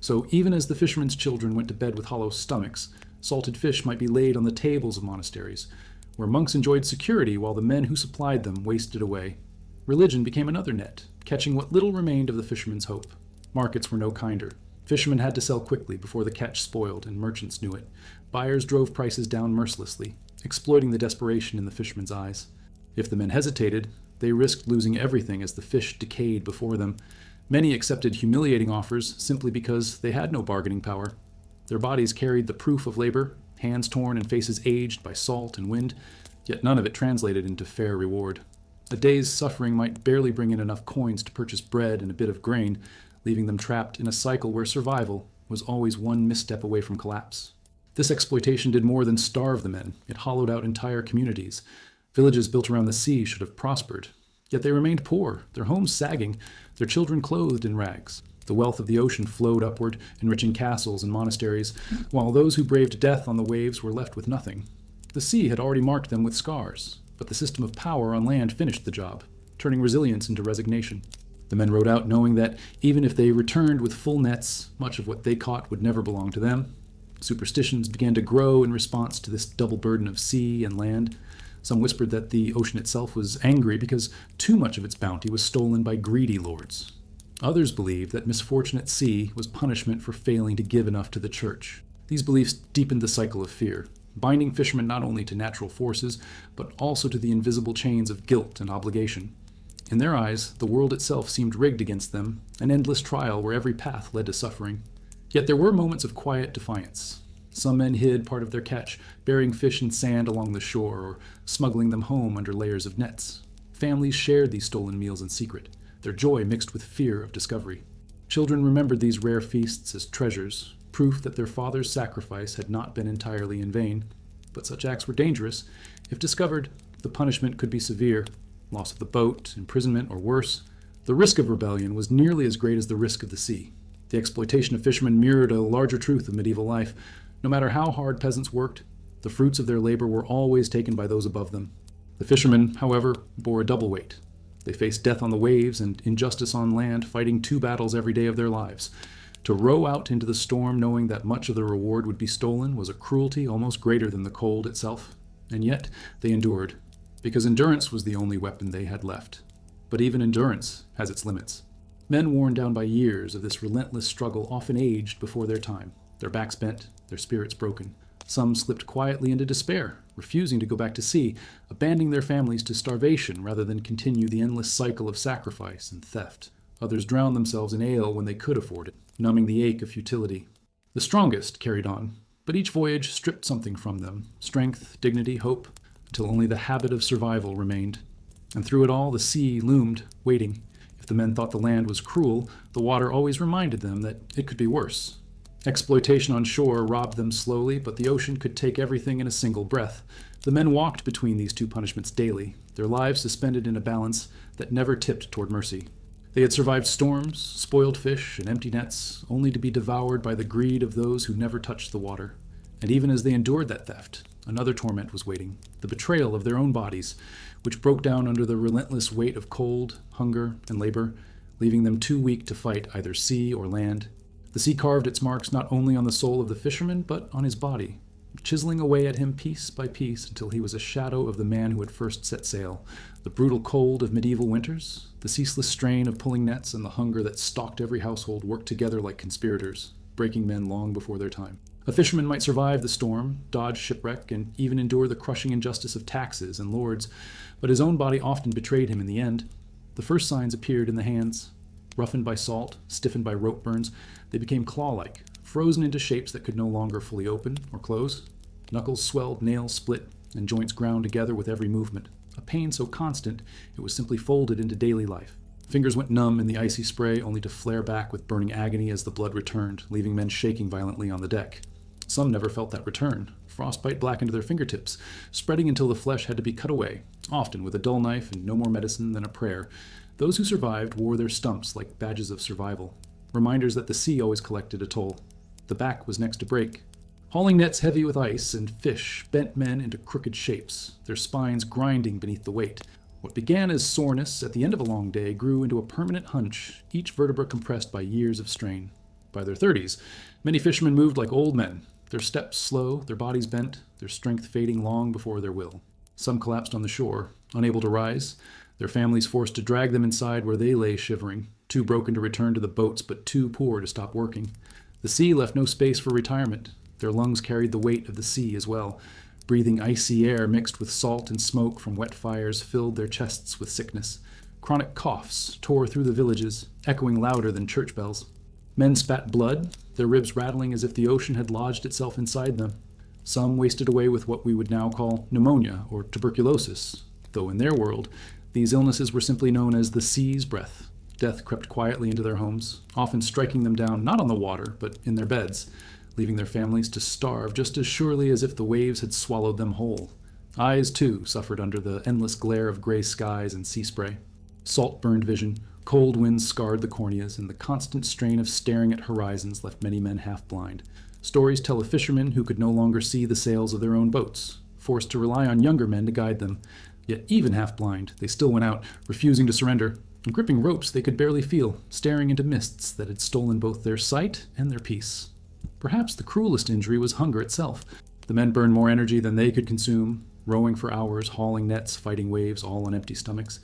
So even as the fishermen's children went to bed with hollow stomachs, salted fish might be laid on the tables of monasteries, where monks enjoyed security while the men who supplied them wasted away. Religion became another net, catching what little remained of the fishermen's hope. Markets were no kinder. Fishermen had to sell quickly before the catch spoiled, and merchants knew it. Buyers drove prices down mercilessly, exploiting the desperation in the fishermen's eyes. If the men hesitated, they risked losing everything as the fish decayed before them. Many accepted humiliating offers simply because they had no bargaining power. Their bodies carried the proof of labor, hands torn and faces aged by salt and wind, yet none of it translated into fair reward. A day's suffering might barely bring in enough coins to purchase bread and a bit of grain, leaving them trapped in a cycle where survival was always one misstep away from collapse. This exploitation did more than starve the men. It hollowed out entire communities. Villages built around the sea should have prospered. Yet they remained poor, their homes sagging, their children clothed in rags. The wealth of the ocean flowed upward, enriching castles and monasteries, while those who braved death on the waves were left with nothing. The sea had already marked them with scars, but the system of power on land finished the job, turning resilience into resignation. The men rowed out knowing that even if they returned with full nets, much of what they caught would never belong to them. Superstitions began to grow in response to this double burden of sea and land. Some whispered that the ocean itself was angry because too much of its bounty was stolen by greedy lords. Others believed that misfortune at sea was punishment for failing to give enough to the church. These beliefs deepened the cycle of fear, binding fishermen not only to natural forces, but also to the invisible chains of guilt and obligation. In their eyes, the world itself seemed rigged against them, an endless trial where every path led to suffering. Yet there were moments of quiet defiance. Some men hid part of their catch, burying fish in sand along the shore or smuggling them home under layers of nets. Families shared these stolen meals in secret, their joy mixed with fear of discovery. Children remembered these rare feasts as treasures, proof that their father's sacrifice had not been entirely in vain. But such acts were dangerous. If discovered, the punishment could be severe: loss of the boat, imprisonment, or worse. The risk of rebellion was nearly as great as the risk of the sea. The exploitation of fishermen mirrored a larger truth of medieval life. No matter how hard peasants worked, the fruits of their labor were always taken by those above them. The fishermen, however, bore a double weight. They faced death on the waves and injustice on land, fighting 2 battles every day of their lives. To row out into the storm knowing that much of the reward would be stolen was a cruelty almost greater than the cold itself. And yet they endured, because endurance was the only weapon they had left. But even endurance has its limits. Men worn down by years of this relentless struggle often aged before their time, their backs bent, their spirits broken. Some slipped quietly into despair, refusing to go back to sea, abandoning their families to starvation rather than continue the endless cycle of sacrifice and theft. Others drowned themselves in ale when they could afford it, numbing the ache of futility. The strongest carried on, but each voyage stripped something from them: strength, dignity, hope, until only the habit of survival remained. And through it all, the sea loomed, waiting. If the men thought the land was cruel, the water always reminded them that it could be worse. Exploitation on shore robbed them slowly, but the ocean could take everything in a single breath, The men walked between these two punishments daily, their lives suspended in a balance that never tipped toward mercy. They had survived storms, spoiled fish, and empty nets, only to be devoured by the greed of those who never touched the water. And even as they endured that theft, another torment was waiting, the betrayal of their own bodies, which broke down under the relentless weight of cold, hunger, and labor, leaving them too weak to fight either sea or land. The sea carved its marks not only on the soul of the fisherman, but on his body, chiseling away at him piece by piece until he was a shadow of the man who had first set sail. The brutal cold of medieval winters, the ceaseless strain of pulling nets, and the hunger that stalked every household worked together like conspirators, breaking men long before their time. A fisherman might survive the storm, dodge shipwreck, and even endure the crushing injustice of taxes and lords, but his own body often betrayed him in the end. The first signs appeared in the hands. Roughened by salt, stiffened by rope burns, they became claw-like, frozen into shapes that could no longer fully open or close. Knuckles swelled, nails split, and joints ground together with every movement, a pain so constant it was simply folded into daily life. Fingers went numb in the icy spray, only to flare back with burning agony as the blood returned, leaving men shaking violently on the deck. Some never felt that return. Frostbite blackened their fingertips, spreading until the flesh had to be cut away, often with a dull knife and no more medicine than a prayer. Those who survived wore their stumps like badges of survival, reminders that the sea always collected a toll. The back was next to break. Hauling nets heavy with ice and fish bent men into crooked shapes, their spines grinding beneath the weight. What began as soreness at the end of a long day grew into a permanent hunch, each vertebra compressed by years of strain. By their 30s, many fishermen moved like old men, their steps slow, their bodies bent, their strength fading long before their will. Some collapsed on the shore, unable to rise, their families forced to drag them inside where they lay shivering, too broken to return to the boats but too poor to stop working. The sea left no space for retirement. Their lungs carried the weight of the sea as well. Breathing icy air mixed with salt and smoke from wet fires filled their chests with sickness. Chronic coughs tore through the villages, echoing louder than church bells. Men spat blood, their ribs rattling as if the ocean had lodged itself inside them. Some wasted away with what we would now call pneumonia or tuberculosis, though in their world, these illnesses were simply known as the sea's breath. Death crept quietly into their homes, often striking them down not on the water, but in their beds, leaving their families to starve just as surely as if the waves had swallowed them whole. Eyes, too, suffered under the endless glare of gray skies and sea spray. Salt burned vision, cold winds scarred the corneas, and the constant strain of staring at horizons left many men half blind. Stories tell of fishermen who could no longer see the sails of their own boats, forced to rely on younger men to guide them. Yet even half blind, they still went out, refusing to surrender, and gripping ropes they could barely feel, staring into mists that had stolen both their sight and their peace. Perhaps the cruelest injury was hunger itself. The men burned more energy than they could consume, rowing for hours, hauling nets, fighting waves, all on empty stomachs.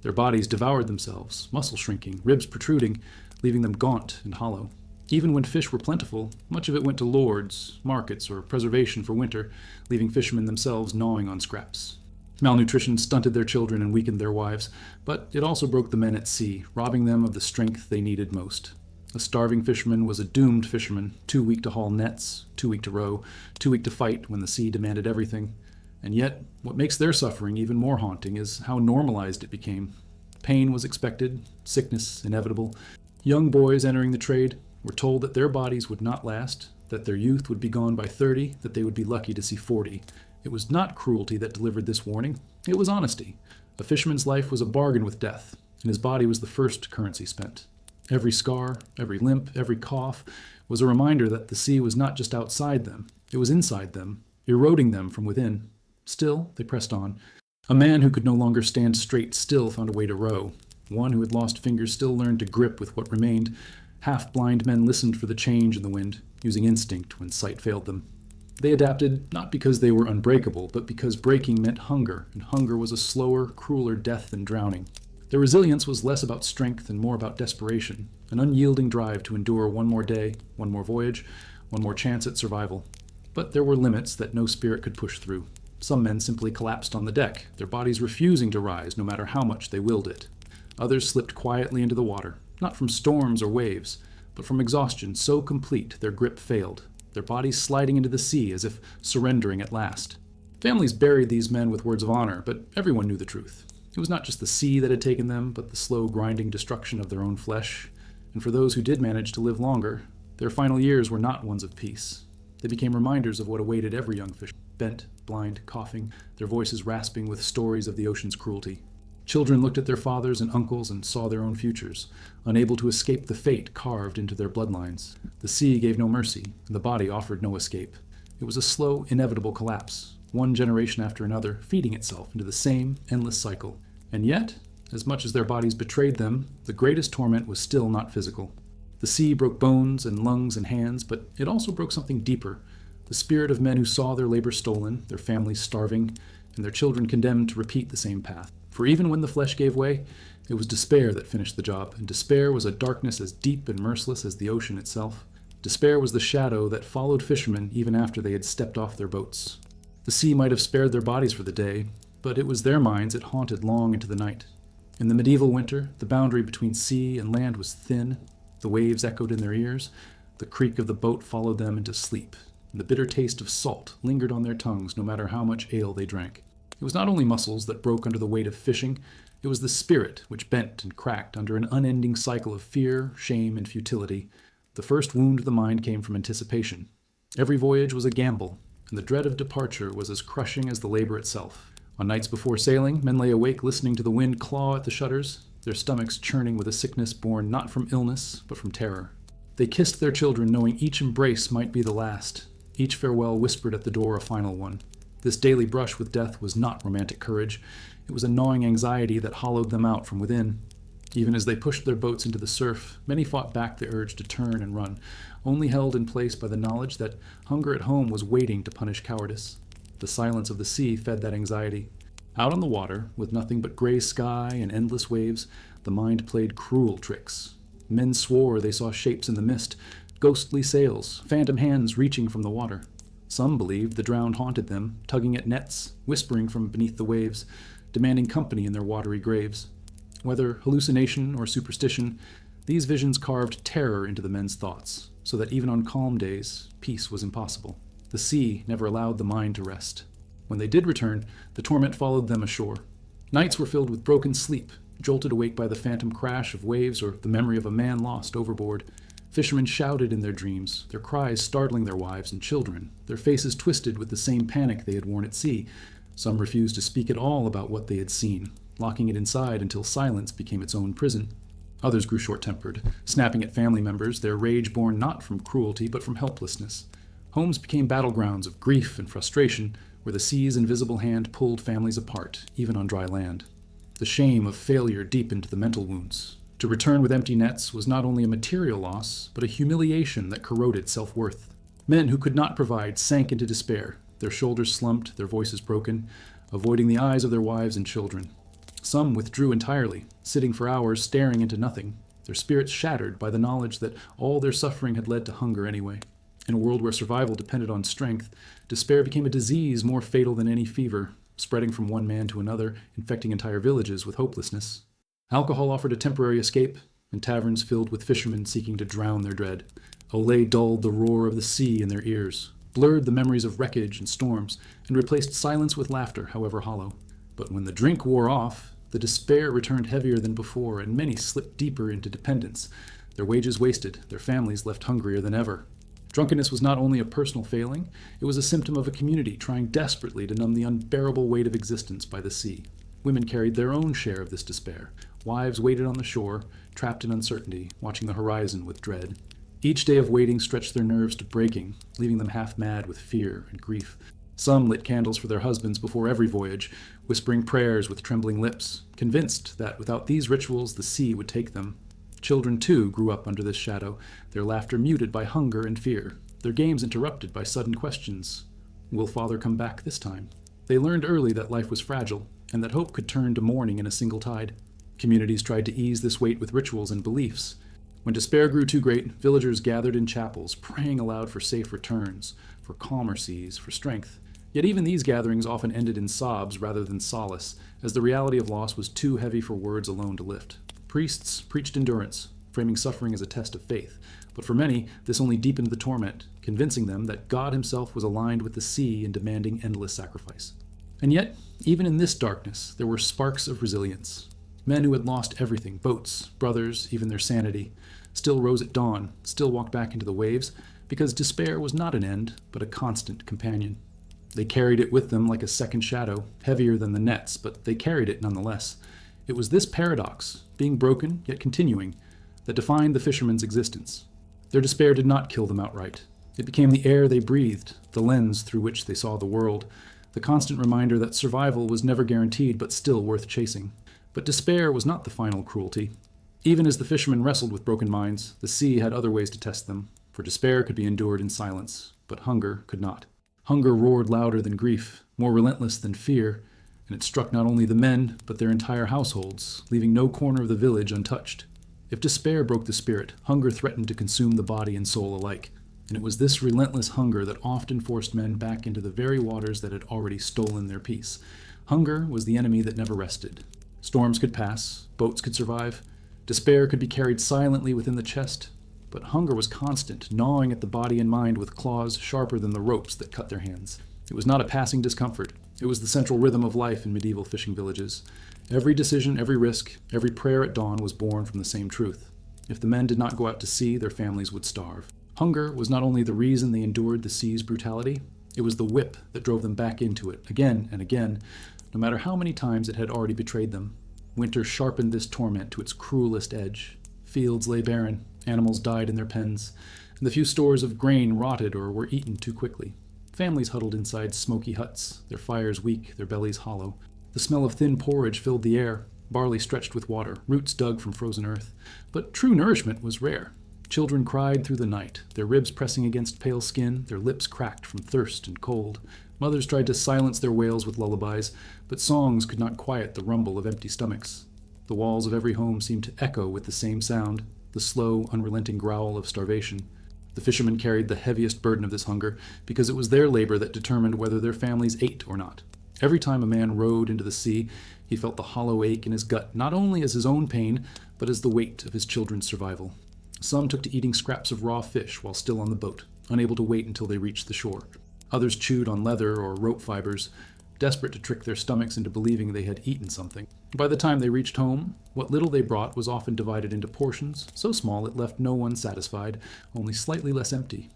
Their bodies devoured themselves, muscle shrinking, ribs protruding, leaving them gaunt and hollow. Even when fish were plentiful, much of it went to lords, markets, or preservation for winter, leaving fishermen themselves gnawing on scraps. Malnutrition stunted their children and weakened their wives, but it also broke the men at sea, robbing them of the strength they needed most. A starving fisherman was a doomed fisherman, too weak to haul nets, too weak to row, too weak to fight when the sea demanded everything. And yet, what makes their suffering even more haunting is how normalized it became. Pain was expected, sickness inevitable. Young boys entering the trade were told that their bodies would not last, that their youth would be gone by 30, that they would be lucky to see 40. It was not cruelty that delivered this warning. It was honesty. A fisherman's life was a bargain with death, and his body was the first currency spent. Every scar, every limp, every cough was a reminder that the sea was not just outside them, it was inside them, eroding them from within. Still, they pressed on. A man who could no longer stand straight still found a way to row. One who had lost fingers still learned to grip with what remained. Half-blind men listened for the change in the wind, using instinct when sight failed them. They adapted not because they were unbreakable, but because breaking meant hunger, and hunger was a slower, crueler death than drowning. Their resilience was less about strength and more about desperation, an unyielding drive to endure one more day, one more voyage, one more chance at survival. But there were limits that no spirit could push through. Some men simply collapsed on the deck, their bodies refusing to rise no matter how much they willed it. Others slipped quietly into the water, not from storms or waves, but from exhaustion so complete their grip failed, their bodies sliding into the sea as if surrendering at last. Families buried these men with words of honor, but everyone knew the truth. It was not just the sea that had taken them, but the slow grinding destruction of their own flesh. And for those who did manage to live longer, their final years were not ones of peace. They became reminders of what awaited every young fisher. bent, blind, coughing, their voices rasping with stories of the ocean's cruelty. Children looked at their fathers and uncles and saw their own futures, unable to escape the fate carved into their bloodlines. The sea gave no mercy, and the body offered no escape. It was a slow, inevitable collapse, one generation after another, feeding itself into the same endless cycle. And yet, as much as their bodies betrayed them, the greatest torment was still not physical. The sea broke bones and lungs and hands, but it also broke something deeper, the spirit of men who saw their labor stolen, their families starving, and their children condemned to repeat the same path. For even when the flesh gave way, it was despair that finished the job, and despair was a darkness as deep and merciless as the ocean itself. Despair was the shadow that followed fishermen even after they had stepped off their boats. The sea might have spared their bodies for the day, but it was their minds it haunted long into the night. In the medieval winter, the boundary between sea and land was thin, the waves echoed in their ears, the creak of the boat followed them into sleep, and the bitter taste of salt lingered on their tongues no matter how much ale they drank. It was not only muscles that broke under the weight of fishing, it was the spirit which bent and cracked under an unending cycle of fear, shame, and futility. The first wound of the mind came from anticipation. Every voyage was a gamble, and the dread of departure was as crushing as the labor itself. On nights before sailing, men lay awake listening to the wind claw at the shutters, their stomachs churning with a sickness born not from illness, but from terror. They kissed their children, knowing each embrace might be the last. Each farewell whispered at the door a final one. This daily brush with death was not romantic courage. It was a gnawing anxiety that hollowed them out from within. Even as they pushed their boats into the surf, many fought back the urge to turn and run, only held in place by the knowledge that hunger at home was waiting to punish cowardice. The silence of the sea fed that anxiety. Out on the water, with nothing but gray sky and endless waves, the mind played cruel tricks. Men swore they saw shapes in the mist, ghostly sails, phantom hands reaching from the water. Some believed the drowned haunted them, tugging at nets, whispering from beneath the waves, demanding company in their watery graves. Whether hallucination or superstition, these visions carved terror into the men's thoughts, so that even on calm days, peace was impossible. The sea never allowed the mind to rest. When they did return, the torment followed them ashore. Nights were filled with broken sleep, jolted awake by the phantom crash of waves or the memory of a man lost overboard. Fishermen shouted in their dreams, their cries startling their wives and children, their faces twisted with the same panic they had worn at sea. Some refused to speak at all about what they had seen, locking it inside until silence became its own prison. Others grew short-tempered, snapping at family members, their rage born not from cruelty but from helplessness. Homes became battlegrounds of grief and frustration, where the sea's invisible hand pulled families apart, even on dry land. The shame of failure deepened the mental wounds. To return with empty nets was not only a material loss, but a humiliation that corroded self-worth. Men who could not provide sank into despair, their shoulders slumped, their voices broken, avoiding the eyes of their wives and children. Some withdrew entirely, sitting for hours staring into nothing, their spirits shattered by the knowledge that all their suffering had led to hunger anyway. In a world where survival depended on strength, despair became a disease more fatal than any fever, spreading from one man to another, infecting entire villages with hopelessness. Alcohol offered a temporary escape, and taverns filled with fishermen seeking to drown their dread. Olay dulled the roar of the sea in their ears, blurred the memories of wreckage and storms, and replaced silence with laughter, however hollow. But when the drink wore off, the despair returned heavier than before, and many slipped deeper into dependence. Their wages wasted, their families left hungrier than ever. Drunkenness was not only a personal failing, it was a symptom of a community trying desperately to numb the unbearable weight of existence by the sea. Women carried their own share of this despair. Wives waited on the shore, trapped in uncertainty, watching the horizon with dread. Each day of waiting stretched their nerves to breaking, leaving them half mad with fear and grief. Some lit candles for their husbands before every voyage, whispering prayers with trembling lips, convinced that without these rituals the sea would take them. Children, too, grew up under this shadow, their laughter muted by hunger and fear, their games interrupted by sudden questions. Will father come back this time? They learned early that life was fragile, and that hope could turn to mourning in a single tide. Communities tried to ease this weight with rituals and beliefs. When despair grew too great, villagers gathered in chapels, praying aloud for safe returns, for calmer seas, for strength. Yet even these gatherings often ended in sobs rather than solace, as the reality of loss was too heavy for words alone to lift. Priests preached endurance, framing suffering as a test of faith, but for many, this only deepened the torment, convincing them that God himself was aligned with the sea in demanding endless sacrifice. And yet, even in this darkness, there were sparks of resilience. Men who had lost everything, boats, brothers, even their sanity, still rose at dawn, still walked back into the waves, because despair was not an end, but a constant companion. They carried it with them like a second shadow, heavier than the nets, but they carried it nonetheless. It was this paradox, being broken yet continuing, that defined the fishermen's existence. Their despair did not kill them outright. It became the air they breathed, the lens through which they saw the world, the constant reminder that survival was never guaranteed but still worth chasing. But despair was not the final cruelty. Even as the fishermen wrestled with broken minds, the sea had other ways to test them, for despair could be endured in silence, but hunger could not. Hunger roared louder than grief, more relentless than fear, and it struck not only the men, but their entire households, leaving no corner of the village untouched. If despair broke the spirit, hunger threatened to consume the body and soul alike, and it was this relentless hunger that often forced men back into the very waters that had already stolen their peace. Hunger was the enemy that never rested. Storms could pass, boats could survive, despair could be carried silently within the chest, but hunger was constant, gnawing at the body and mind with claws sharper than the ropes that cut their hands. It was not a passing discomfort. It was the central rhythm of life in medieval fishing villages. Every decision, every risk, every prayer at dawn was born from the same truth. If the men did not go out to sea, their families would starve. Hunger was not only the reason they endured the sea's brutality, it was the whip that drove them back into it, again and again, no matter how many times it had already betrayed them. Winter sharpened this torment to its cruelest edge. Fields lay barren, animals died in their pens, and the few stores of grain rotted or were eaten too quickly. Families huddled inside smoky huts, their fires weak, their bellies hollow. The smell of thin porridge filled the air, barley stretched with water, roots dug from frozen earth. But true nourishment was rare. Children cried through the night, their ribs pressing against pale skin, their lips cracked from thirst and cold. Mothers tried to silence their wails with lullabies, but songs could not quiet the rumble of empty stomachs. The walls of every home seemed to echo with the same sound, the slow, unrelenting growl of starvation. The fishermen carried the heaviest burden of this hunger because it was their labor that determined whether their families ate or not. Every time a man rode into the sea, he felt the hollow ache in his gut, not only as his own pain, but as the weight of his children's survival. Some took to eating scraps of raw fish while still on the boat, unable to wait until they reached the shore. Others chewed on leather or rope fibers, desperate to trick their stomachs into believing they had eaten something. By the time they reached home, what little they brought was often divided into portions, so small it left no one satisfied, only slightly less empty.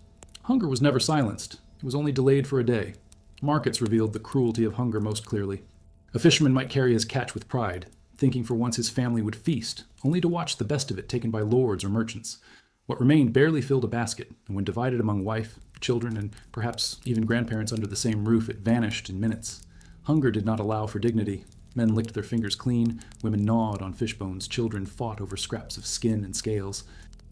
Hunger was never silenced. It was only delayed for a day. Markets revealed the cruelty of hunger most clearly. A fisherman might carry his catch with pride, thinking for once his family would feast, only to watch the best of it taken by lords or merchants. What remained barely filled a basket, and when divided among wife, children, and perhaps even grandparents under the same roof, it vanished in minutes. Hunger did not allow for dignity. Men licked their fingers clean, women gnawed on fish bones, children fought over scraps of skin and scales.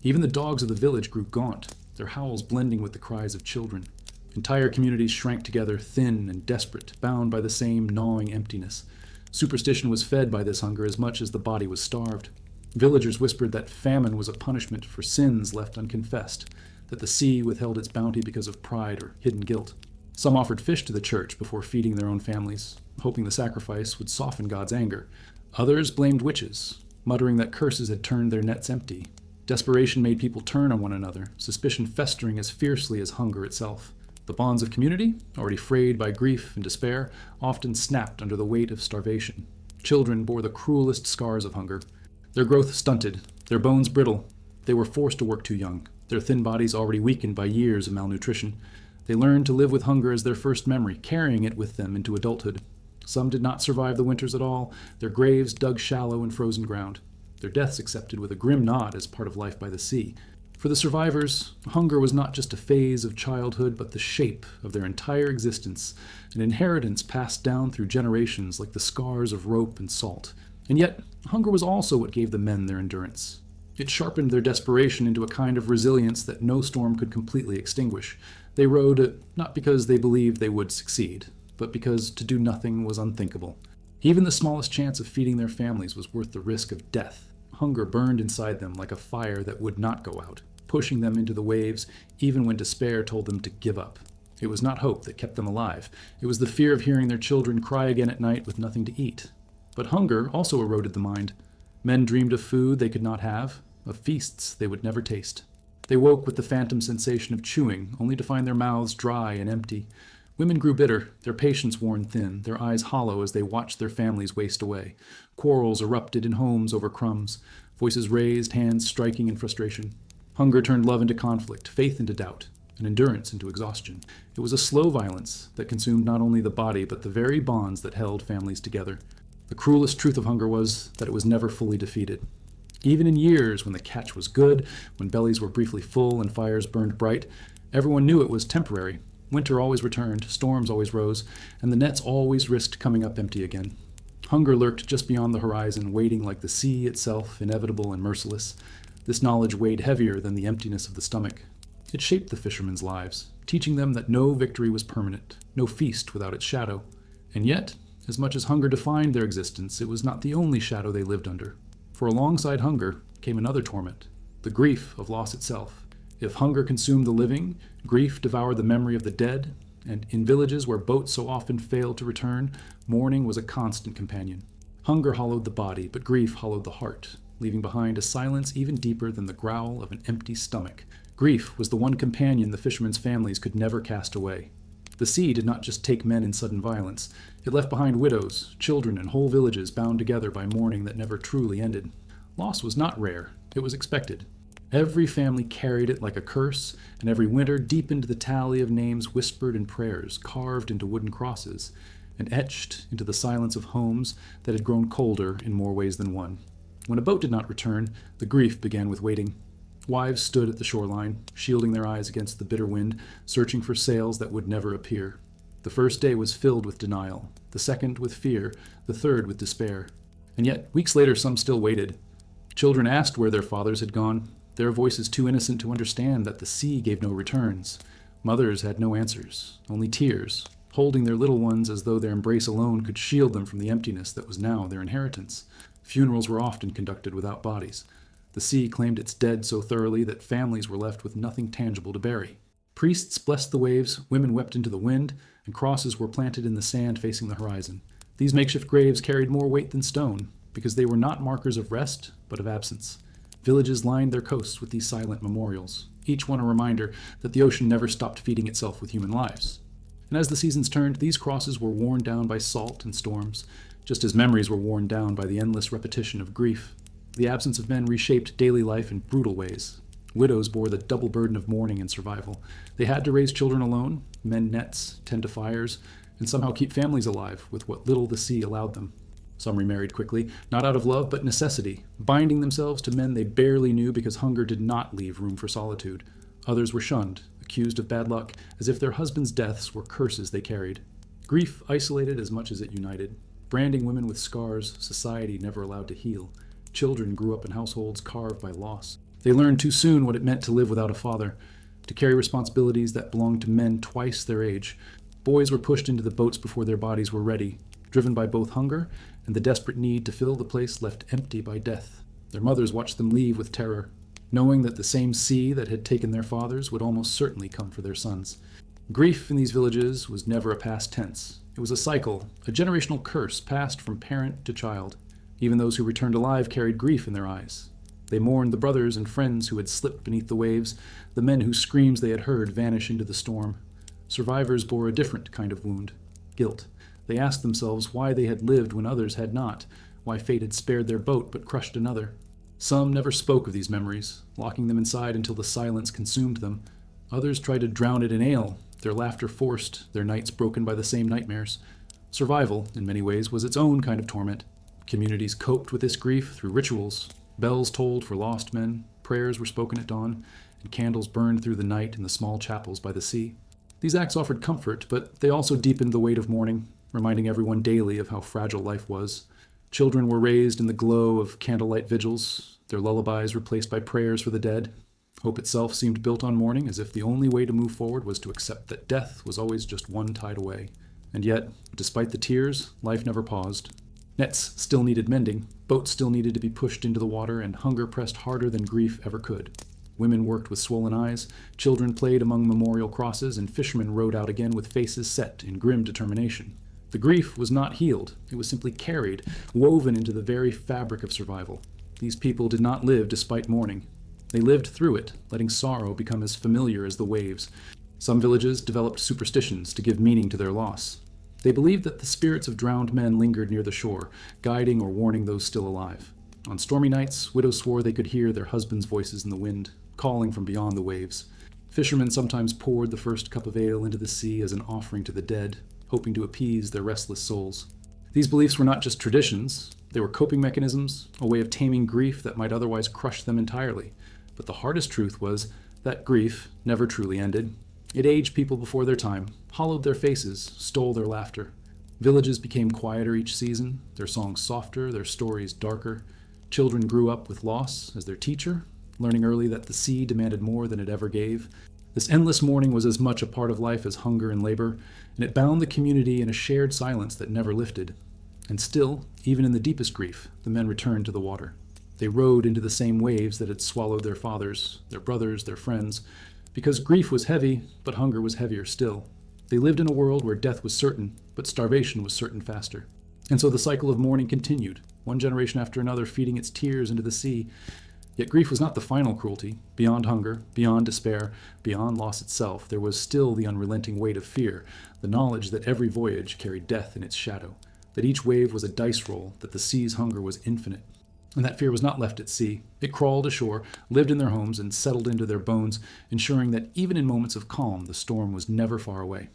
Even the dogs of the village grew gaunt, their howls blending with the cries of children. Entire communities shrank together, thin and desperate, bound by the same gnawing emptiness. Superstition was fed by this hunger as much as the body was starved. Villagers whispered that famine was a punishment for sins left unconfessed, that the sea withheld its bounty because of pride or hidden guilt. Some offered fish to the church before feeding their own families, hoping the sacrifice would soften God's anger. Others blamed witches, muttering that curses had turned their nets empty. Desperation made people turn on one another, suspicion festering as fiercely as hunger itself. The bonds of community, already frayed by grief and despair, often snapped under the weight of starvation. Children bore the cruelest scars of hunger. Their growth stunted, their bones brittle. They were forced to work too young, their thin bodies already weakened by years of malnutrition. They learned to live with hunger as their first memory, carrying it with them into adulthood. Some did not survive the winters at all, their graves dug shallow in frozen ground, their deaths accepted with a grim nod as part of life by the sea. For the survivors, hunger was not just a phase of childhood, but the shape of their entire existence, an inheritance passed down through generations like the scars of rope and salt. And yet, hunger was also what gave the men their endurance. It sharpened their desperation into a kind of resilience that no storm could completely extinguish. They rode not because they believed they would succeed, but because to do nothing was unthinkable. Even the smallest chance of feeding their families was worth the risk of death. Hunger burned inside them like a fire that would not go out, pushing them into the waves even when despair told them to give up. It was not hope that kept them alive. It was the fear of hearing their children cry again at night with nothing to eat. But hunger also eroded the mind. Men dreamed of food they could not have, of feasts they would never taste. They woke with the phantom sensation of chewing, only to find their mouths dry and empty. Women grew bitter, their patience worn thin, their eyes hollow as they watched their families waste away. Quarrels erupted in homes over crumbs, voices raised, hands striking in frustration. Hunger turned love into conflict, faith into doubt. and endurance into exhaustion. It was a slow violence that consumed not only the body, but the very bonds that held families together. The cruelest truth of hunger was that it was never fully defeated. Even in years when the catch was good, when bellies were briefly full and fires burned bright, everyone knew it was temporary. Winter always returned, storms always rose, and the nets always risked coming up empty again. Hunger lurked just beyond the horizon, waiting like the sea itself, inevitable and merciless. This knowledge weighed heavier than the emptiness of the stomach. It shaped the fishermen's lives, teaching them that no victory was permanent, no feast without its shadow. And yet, as much as hunger defined their existence, it was not the only shadow they lived under. For alongside hunger came another torment, the grief of loss itself. If hunger consumed the living, grief devoured the memory of the dead, and in villages where boats so often failed to return, mourning was a constant companion. Hunger hollowed the body, but grief hollowed the heart, leaving behind a silence even deeper than the growl of an empty stomach. Grief was the one companion the fishermen's families could never cast away. The sea did not just take men in sudden violence. It left behind widows, children, and whole villages bound together by mourning that never truly ended. Loss was not rare. It was expected. Every family carried it like a curse, and every winter deepened the tally of names whispered in prayers, carved into wooden crosses, and etched into the silence of homes that had grown colder in more ways than one. When a boat did not return, the grief began with waiting. Wives stood at the shoreline, shielding their eyes against the bitter wind, searching for sails that would never appear. The first day was filled with denial, the second with fear, the third with despair. And yet, weeks later, some still waited. Children asked where their fathers had gone, their voices too innocent to understand that the sea gave no returns. Mothers had no answers, only tears, holding their little ones as though their embrace alone could shield them from the emptiness that was now their inheritance. Funerals were often conducted without bodies. The sea claimed its dead so thoroughly that families were left with nothing tangible to bury. Priests blessed the waves, women wept into the wind, and crosses were planted in the sand facing the horizon. These makeshift graves carried more weight than stone, because they were not markers of rest, but of absence. Villages lined their coasts with these silent memorials, each one a reminder that the ocean never stopped feeding itself with human lives. And as the seasons turned, these crosses were worn down by salt and storms, just as memories were worn down by the endless repetition of grief. The absence of men reshaped daily life in brutal ways. Widows bore the double burden of mourning and survival. They had to raise children alone, mend nets, tend to fires, and somehow keep families alive with what little the sea allowed them. Some remarried quickly, not out of love but necessity, binding themselves to men they barely knew because hunger did not leave room for solitude. Others were shunned, accused of bad luck, as if their husbands' deaths were curses they carried. Grief isolated as much as it united. Branding women with scars society never allowed to heal. Children grew up in households carved by loss. They learned too soon what it meant to live without a father, to carry responsibilities that belonged to men twice their age. Boys were pushed into the boats before their bodies were ready, driven by both hunger and the desperate need to fill the place left empty by death. Their mothers watched them leave with terror, knowing that the same sea that had taken their fathers would almost certainly come for their sons. Grief in these villages was never a past tense. It was a cycle, a generational curse passed from parent to child. Even those who returned alive carried grief in their eyes. They mourned the brothers and friends who had slipped beneath the waves, the men whose screams they had heard vanish into the storm. Survivors bore a different kind of wound, guilt. They asked themselves why they had lived when others had not, why fate had spared their boat but crushed another. Some never spoke of these memories, locking them inside until the silence consumed them. Others tried to drown it in ale, their laughter forced, their nights broken by the same nightmares. Survival, in many ways, was its own kind of torment. Communities coped with this grief through rituals. Bells tolled for lost men, prayers were spoken at dawn, and candles burned through the night in the small chapels by the sea. These acts offered comfort, but they also deepened the weight of mourning, reminding everyone daily of how fragile life was. Children were raised in the glow of candlelight vigils, their lullabies replaced by prayers for the dead. Hope itself seemed built on mourning, as if the only way to move forward was to accept that death was always just one tide away. And yet, despite the tears, life never paused. Nets still needed mending, boats still needed to be pushed into the water, and hunger pressed harder than grief ever could. Women worked with swollen eyes, children played among memorial crosses, and fishermen rowed out again with faces set in grim determination. The grief was not healed, it was simply carried, woven into the very fabric of survival. These people did not live despite mourning. They lived through it, letting sorrow become as familiar as the waves. Some villages developed superstitions to give meaning to their loss. They believed that the spirits of drowned men lingered near the shore, guiding or warning those still alive. On stormy nights, widows swore they could hear their husbands' voices in the wind, calling from beyond the waves. Fishermen sometimes poured the first cup of ale into the sea as an offering to the dead, hoping to appease their restless souls. These beliefs were not just traditions, they were coping mechanisms, a way of taming grief that might otherwise crush them entirely. But the hardest truth was that grief never truly ended. It aged people before their time, hollowed their faces, stole their laughter. Villages became quieter each season, their songs softer, their stories darker. Children grew up with loss as their teacher, learning early that the sea demanded more than it ever gave. This endless mourning was as much a part of life as hunger and labor, and it bound the community in a shared silence that never lifted. And still, even in the deepest grief, the men returned to the water. They rode into the same waves that had swallowed their fathers, their brothers, their friends, because grief was heavy, but hunger was heavier still. They lived in a world where death was certain, but starvation was certain faster. And so the cycle of mourning continued, one generation after another feeding its tears into the sea. Yet grief was not the final cruelty. Beyond hunger, beyond despair, beyond loss itself, there was still the unrelenting weight of fear, the knowledge that every voyage carried death in its shadow, that each wave was a dice roll, that the sea's hunger was infinite. And that fear was not left at sea. It crawled ashore, lived in their homes, and settled into their bones, ensuring that even in moments of calm, the storm was never far away.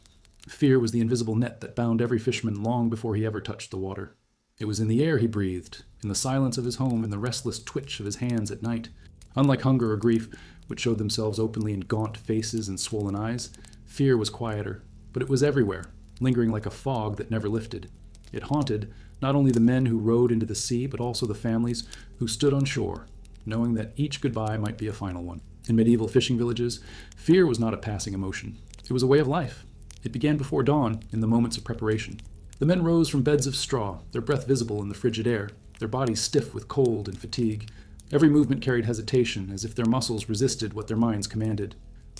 Fear was the invisible net that bound every fisherman long before he ever touched the water. It was in the air he breathed, in the silence of his home, in the restless twitch of his hands at night. Unlike hunger or grief, which showed themselves openly in gaunt faces and swollen eyes, fear was quieter, but it was everywhere, lingering like a fog that never lifted. It haunted not only the men who rode into the sea, but also the families who stood on shore, knowing that each goodbye might be a final one. In medieval fishing villages, fear was not a passing emotion. It was a way of life. It began before dawn, in the moments of preparation. The men rose from beds of straw, their breath visible in the frigid air, their bodies stiff with cold and fatigue. Every movement carried hesitation, as if their muscles resisted what their minds commanded.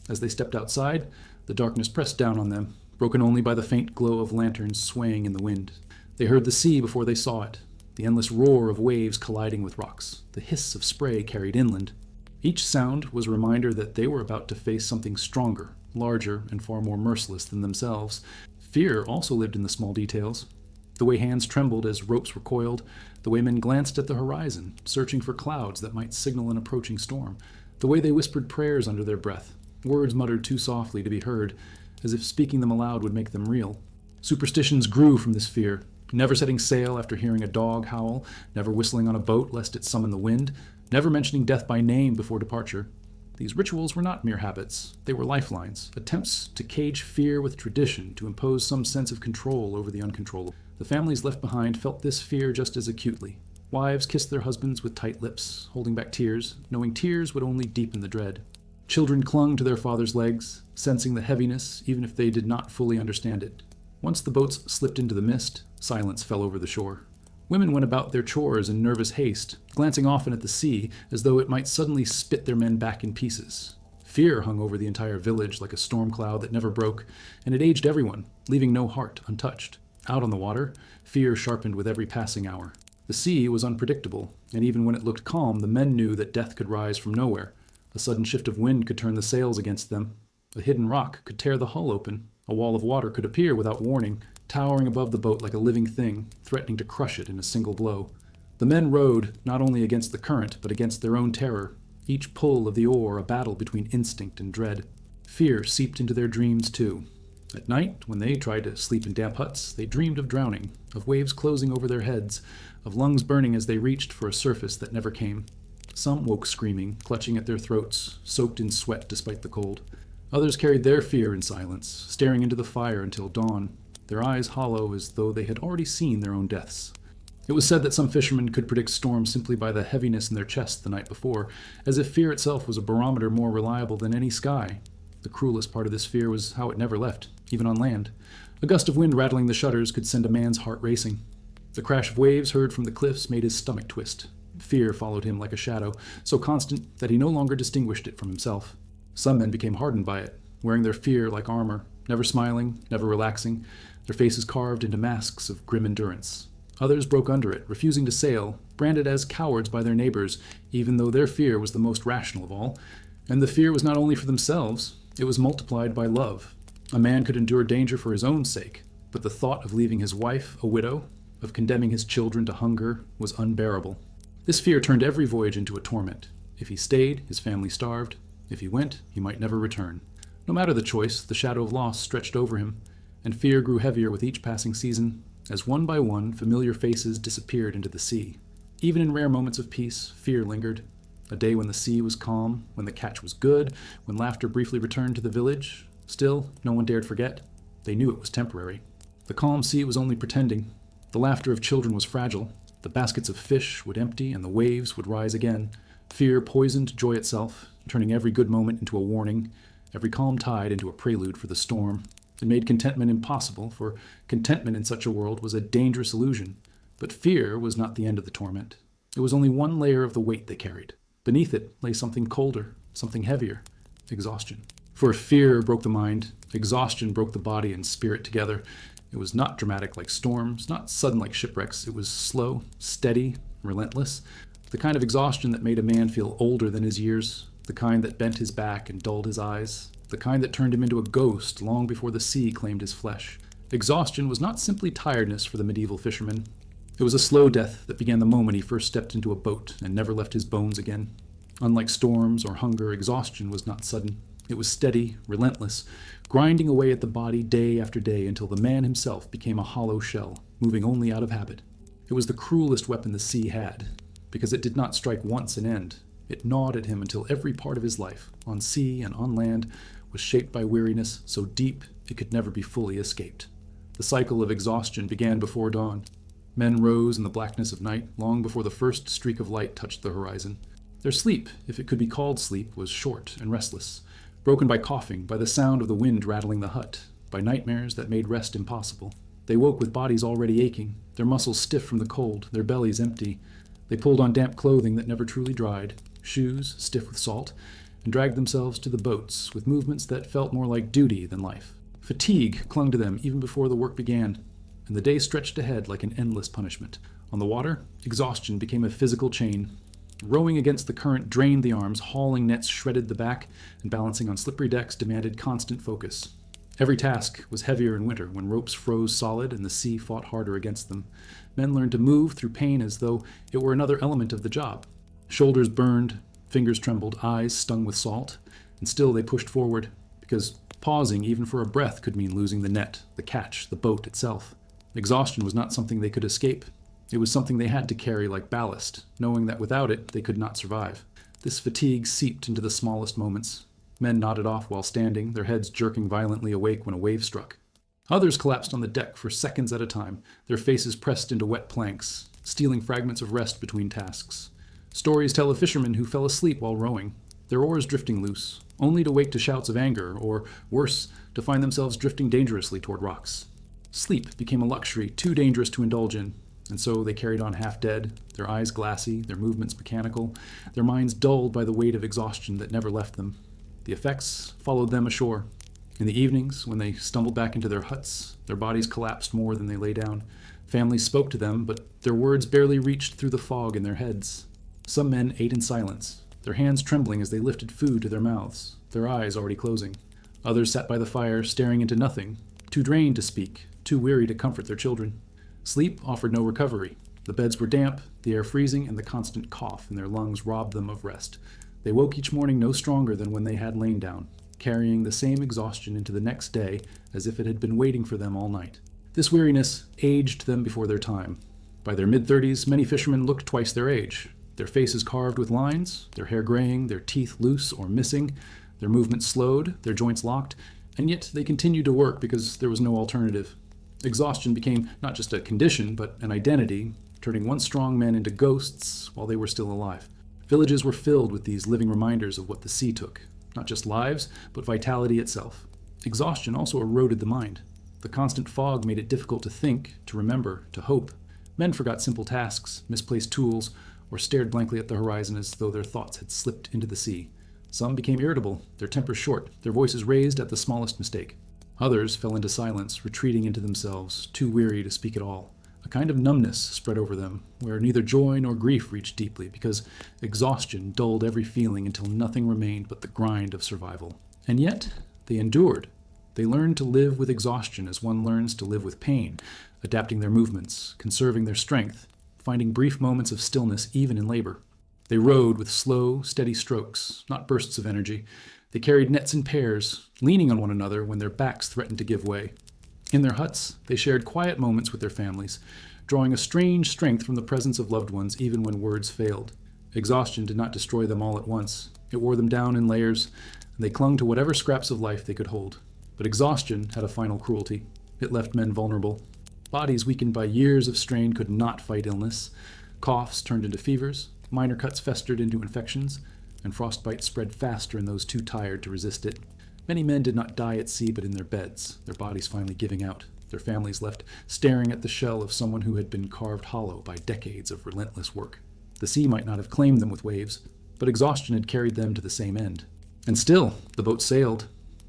As they stepped outside, the darkness pressed down on them, broken only by the faint glow of lanterns swaying in the wind. They heard the sea before they saw it, the endless roar of waves colliding with rocks, the hiss of spray carried inland. Each sound was a reminder that they were about to face something stronger, larger, and far more merciless than themselves. Fear also lived in the small details. The way hands trembled as ropes were coiled, the way men glanced at the horizon, searching for clouds that might signal an approaching storm, the way they whispered prayers under their breath, words muttered too softly to be heard, as if speaking them aloud would make them real. Superstitions grew from this fear, never setting sail after hearing a dog howl, never whistling on a boat lest it summon the wind, never mentioning death by name before departure. These rituals were not mere habits. They were lifelines, attempts to cage fear with tradition, to impose some sense of control over the uncontrollable. The families left behind felt this fear just as acutely. Wives kissed their husbands with tight lips, holding back tears, knowing tears would only deepen the dread. Children clung to their father's legs, sensing the heaviness even if they did not fully understand it. Once the boats slipped into the mist, silence fell over the shore. Women went about their chores in nervous haste, glancing often at the sea as though it might suddenly spit their men back in pieces. Fear hung over the entire village like a storm cloud that never broke, and it aged everyone, leaving no heart untouched. Out on the water, fear sharpened with every passing hour. The sea was unpredictable, and even when it looked calm, the men knew that death could rise from nowhere. A sudden shift of wind could turn the sails against them. A hidden rock could tear the hull open. A wall of water could appear without warning, towering above the boat like a living thing, threatening to crush it in a single blow. The men rowed not only against the current, but against their own terror, each pull of the oar a battle between instinct and dread. Fear seeped into their dreams too. At night, when they tried to sleep in damp huts, they dreamed of drowning, of waves closing over their heads, of lungs burning as they reached for a surface that never came. Some woke screaming, clutching at their throats, soaked in sweat despite the cold. Others carried their fear in silence, staring into the fire until dawn, their eyes hollow as though they had already seen their own deaths. It was said that some fishermen could predict storms simply by the heaviness in their chests the night before, as if fear itself was a barometer more reliable than any sky. The cruelest part of this fear was how it never left, even on land. A gust of wind rattling the shutters could send a man's heart racing. The crash of waves heard from the cliffs made his stomach twist. Fear followed him like a shadow, so constant that he no longer distinguished it from himself. Some men became hardened by it, wearing their fear like armor, never smiling, never relaxing, their faces carved into masks of grim endurance. Others broke under it, refusing to sail, branded as cowards by their neighbors, even though their fear was the most rational of all. And the fear was not only for themselves, it was multiplied by love. A man could endure danger for his own sake, but the thought of leaving his wife a widow, of condemning his children to hunger, was unbearable. This fear turned every voyage into a torment. If he stayed, his family starved. If he went, he might never return. No matter the choice, the shadow of loss stretched over him, and fear grew heavier with each passing season, as one by one familiar faces disappeared into the sea. Even in rare moments of peace, fear lingered. A day when the sea was calm, when the catch was good, when laughter briefly returned to the village. Still, no one dared forget. They knew it was temporary. The calm sea was only pretending. The laughter of children was fragile. The baskets of fish would empty and the waves would rise again. Fear poisoned joy itself, turning every good moment into a warning, every calm tide into a prelude for the storm. It made contentment impossible, for contentment in such a world was a dangerous illusion. But fear was not the end of the torment. It was only one layer of the weight they carried. Beneath it lay something colder, something heavier: exhaustion. For if fear broke the mind, exhaustion broke the body and spirit together. It was not dramatic like storms, not sudden like shipwrecks. It was slow, steady, relentless. The kind of exhaustion that made a man feel older than his years, the kind that bent his back and dulled his eyes, the kind that turned him into a ghost long before the sea claimed his flesh. Exhaustion was not simply tiredness for the medieval fisherman. It was a slow death that began the moment he first stepped into a boat and never left his bones again. Unlike storms or hunger, exhaustion was not sudden. It was steady, relentless, grinding away at the body day after day until the man himself became a hollow shell, moving only out of habit. It was the cruelest weapon the sea had, because it did not strike once and end. It gnawed at him until every part of his life, on sea and on land, was shaped by weariness so deep it could never be fully escaped. The cycle of exhaustion began before dawn. Men rose in the blackness of night, long before the first streak of light touched the horizon. Their sleep, if it could be called sleep, was short and restless, broken by coughing, by the sound of the wind rattling the hut, by nightmares that made rest impossible. They woke with bodies already aching, their muscles stiff from the cold, their bellies empty. They pulled on damp clothing that never truly dried, shoes stiff with salt, and dragged themselves to the boats with movements that felt more like duty than life. Fatigue clung to them even before the work began, and the day stretched ahead like an endless punishment. On the water, exhaustion became a physical chain. Rowing against the current drained the arms, hauling nets shredded the back, and balancing on slippery decks demanded constant focus. Every task was heavier in winter, when ropes froze solid and the sea fought harder against them. Men learned to move through pain as though it were another element of the job. Shoulders burned, fingers trembled, eyes stung with salt, and still they pushed forward, because pausing even for a breath could mean losing the net, the catch, the boat itself. Exhaustion was not something they could escape. It was something they had to carry like ballast, knowing that without it they could not survive. This fatigue seeped into the smallest moments. Men nodded off while standing, their heads jerking violently awake when a wave struck. Others collapsed on the deck for seconds at a time, their faces pressed into wet planks, stealing fragments of rest between tasks. Stories tell of fishermen who fell asleep while rowing, their oars drifting loose, only to wake to shouts of anger, or, worse, to find themselves drifting dangerously toward rocks. Sleep became a luxury too dangerous to indulge in, and so they carried on half dead, their eyes glassy, their movements mechanical, their minds dulled by the weight of exhaustion that never left them. The effects followed them ashore. In the evenings, when they stumbled back into their huts, their bodies collapsed more than they lay down. Families spoke to them, but their words barely reached through the fog in their heads. Some men ate in silence, their hands trembling as they lifted food to their mouths, their eyes already closing. Others sat by the fire, staring into nothing, too drained to speak, too weary to comfort their children. Sleep offered no recovery. The beds were damp, the air freezing, and the constant cough in their lungs robbed them of rest. They woke each morning no stronger than when they had lain down, carrying the same exhaustion into the next day as if it had been waiting for them all night. This weariness aged them before their time. By their mid-30s, many fishermen looked twice their age, their faces carved with lines, their hair graying, their teeth loose or missing, their movements slowed, their joints locked, and yet they continued to work because there was no alternative. Exhaustion became not just a condition, but an identity, turning once strong men into ghosts while they were still alive. Villages were filled with these living reminders of what the sea took, not just lives, but vitality itself. Exhaustion also eroded the mind. The constant fog made it difficult to think, to remember, to hope. Men forgot simple tasks, misplaced tools, or stared blankly at the horizon as though their thoughts had slipped into the sea. Some became irritable, their tempers short, their voices raised at the smallest mistake. Others fell into silence, retreating into themselves, too weary to speak at all. A kind of numbness spread over them, where neither joy nor grief reached deeply, because exhaustion dulled every feeling until nothing remained but the grind of survival. And yet, they endured. They learned to live with exhaustion as one learns to live with pain, adapting their movements, conserving their strength, finding brief moments of stillness even in labor. They rowed with slow, steady strokes, not bursts of energy. They carried nets in pairs, leaning on one another when their backs threatened to give way. In their huts, they shared quiet moments with their families, drawing a strange strength from the presence of loved ones even when words failed. Exhaustion did not destroy them all at once. It wore them down in layers, and they clung to whatever scraps of life they could hold. But exhaustion had a final cruelty. It left men vulnerable. Bodies weakened by years of strain could not fight illness. Coughs turned into fevers, minor cuts festered into infections, and frostbite spread faster in those too tired to resist it. Many men did not die at sea but in their beds, their bodies finally giving out, their families left staring at the shell of someone who had been carved hollow by decades of relentless work. The sea might not have claimed them with waves, but exhaustion had carried them to the same end. And still, the boat sailed.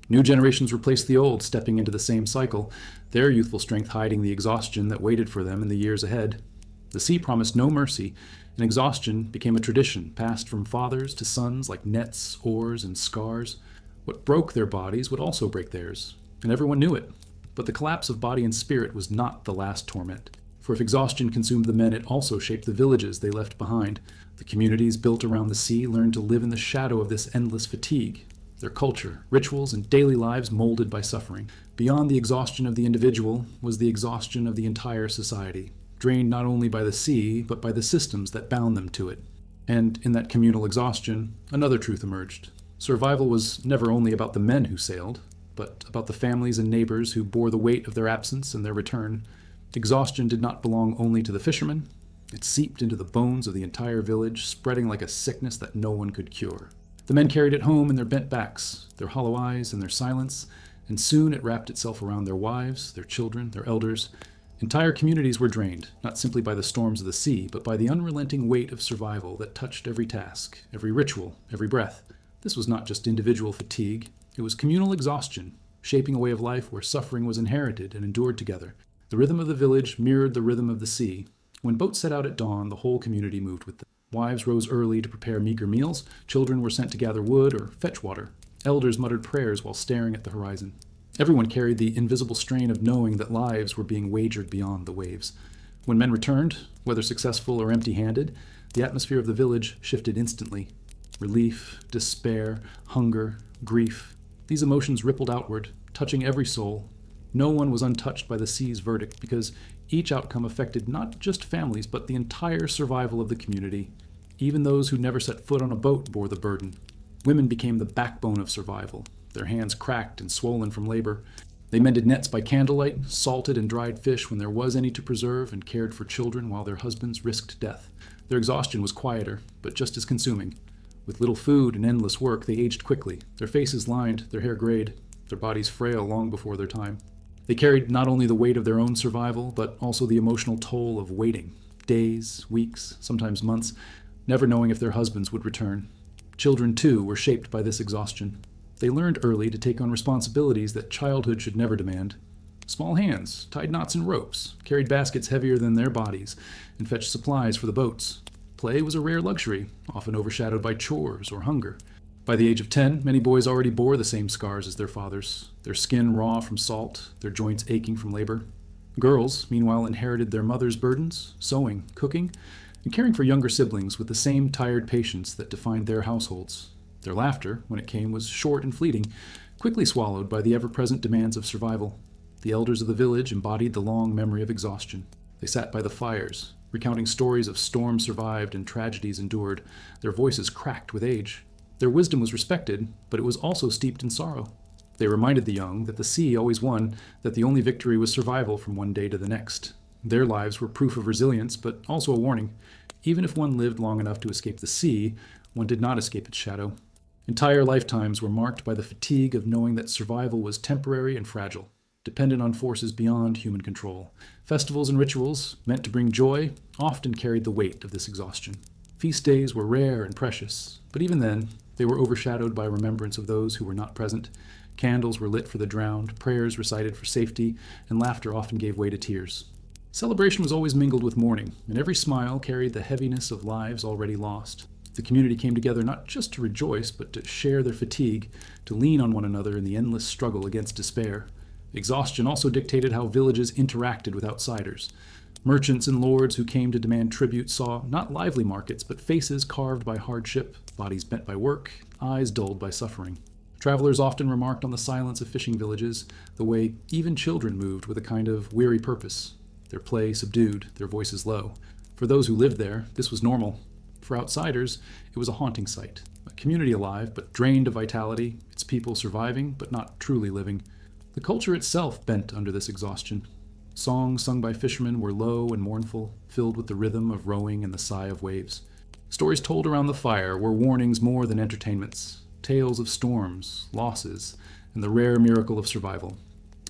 New generations replaced the old, stepping into the same cycle, their youthful strength hiding the exhaustion that waited for them in the years ahead. The sea promised no mercy, and exhaustion became a tradition passed from fathers to sons like nets, oars, and scars. What broke their bodies would also break theirs, and everyone knew it. But the collapse of body and spirit was not the last torment. For if exhaustion consumed the men, it also shaped the villages they left behind. The communities built around the sea learned to live in the shadow of this endless fatigue. Their culture, rituals, and daily lives molded by suffering. Beyond the exhaustion of the individual was the exhaustion of the entire society, drained not only by the sea, but by the systems that bound them to it. And in that communal exhaustion, another truth emerged. Survival was never only about the men who sailed, but about the families and neighbors who bore the weight of their absence and their return. Exhaustion did not belong only to the fishermen. It seeped into the bones of the entire village, spreading like a sickness that no one could cure. The men carried it home in their bent backs, their hollow eyes, and their silence, and soon it wrapped itself around their wives, their children, their elders. Entire communities were drained, not simply by the storms of the sea, but by the unrelenting weight of survival that touched every task, every ritual, every breath. This was not just individual fatigue, it was communal exhaustion, shaping a way of life where suffering was inherited and endured together. The rhythm of the village mirrored the rhythm of the sea. When boats set out at dawn, the whole community moved with them. Wives rose early to prepare meager meals, children were sent to gather wood or fetch water. Elders muttered prayers while staring at the horizon. Everyone carried the invisible strain of knowing that lives were being wagered beyond the waves. When men returned, whether successful or empty-handed, the atmosphere of the village shifted instantly. Relief, despair, hunger, grief. These emotions rippled outward, touching every soul. No one was untouched by the sea's verdict because each outcome affected not just families but the entire survival of the community. Even those who never set foot on a boat bore the burden. Women became the backbone of survival, their hands cracked and swollen from labor. They mended nets by candlelight, salted and dried fish when there was any to preserve, and cared for children while their husbands risked death. Their exhaustion was quieter, but just as consuming. With little food and endless work, they aged quickly, their faces lined, their hair grayed, their bodies frail long before their time. They carried not only the weight of their own survival, but also the emotional toll of waiting, days, weeks, sometimes months, never knowing if their husbands would return. Children, too, were shaped by this exhaustion. They learned early to take on responsibilities that childhood should never demand. Small hands tied knots in ropes, carried baskets heavier than their bodies, and fetched supplies for the boats. Play was a rare luxury, often overshadowed by chores or hunger. By the age of 10, many boys already bore the same scars as their fathers, their skin raw from salt, their joints aching from labor. Girls, meanwhile, inherited their mother's burdens, sewing, cooking, and caring for younger siblings with the same tired patience that defined their households. Their laughter, when it came, was short and fleeting, quickly swallowed by the ever-present demands of survival. The elders of the village embodied the long memory of exhaustion. They sat by the fires, recounting stories of storms survived and tragedies endured, their voices cracked with age. Their wisdom was respected, but it was also steeped in sorrow. They reminded the young that the sea always won, that the only victory was survival from one day to the next. Their lives were proof of resilience, but also a warning. Even if one lived long enough to escape the sea, one did not escape its shadow. Entire lifetimes were marked by the fatigue of knowing that survival was temporary and fragile, dependent on forces beyond human control. Festivals and rituals, meant to bring joy, often carried the weight of this exhaustion. Feast days were rare and precious, but even then, they were overshadowed by remembrance of those who were not present. Candles were lit for the drowned, prayers recited for safety, and laughter often gave way to tears. Celebration was always mingled with mourning, and every smile carried the heaviness of lives already lost. The community came together not just to rejoice, but to share their fatigue, to lean on one another in the endless struggle against despair. Exhaustion also dictated how villages interacted with outsiders. Merchants and lords who came to demand tribute saw not lively markets, but faces carved by hardship, bodies bent by work, eyes dulled by suffering. Travelers often remarked on the silence of fishing villages, the way even children moved with a kind of weary purpose, their play subdued, their voices low. For those who lived there, this was normal. For outsiders, it was a haunting sight, a community alive but drained of vitality, its people surviving but not truly living. The culture itself bent under this exhaustion. Songs sung by fishermen were low and mournful, filled with the rhythm of rowing and the sigh of waves. Stories told around the fire were warnings more than entertainments, tales of storms, losses, and the rare miracle of survival.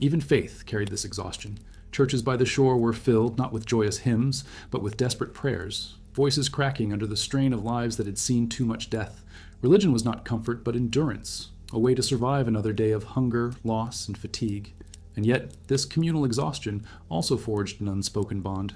Even faith carried this exhaustion. Churches by the shore were filled not with joyous hymns, but with desperate prayers, voices cracking under the strain of lives that had seen too much death. Religion was not comfort, but endurance, a way to survive another day of hunger, loss, and fatigue. And yet, this communal exhaustion also forged an unspoken bond.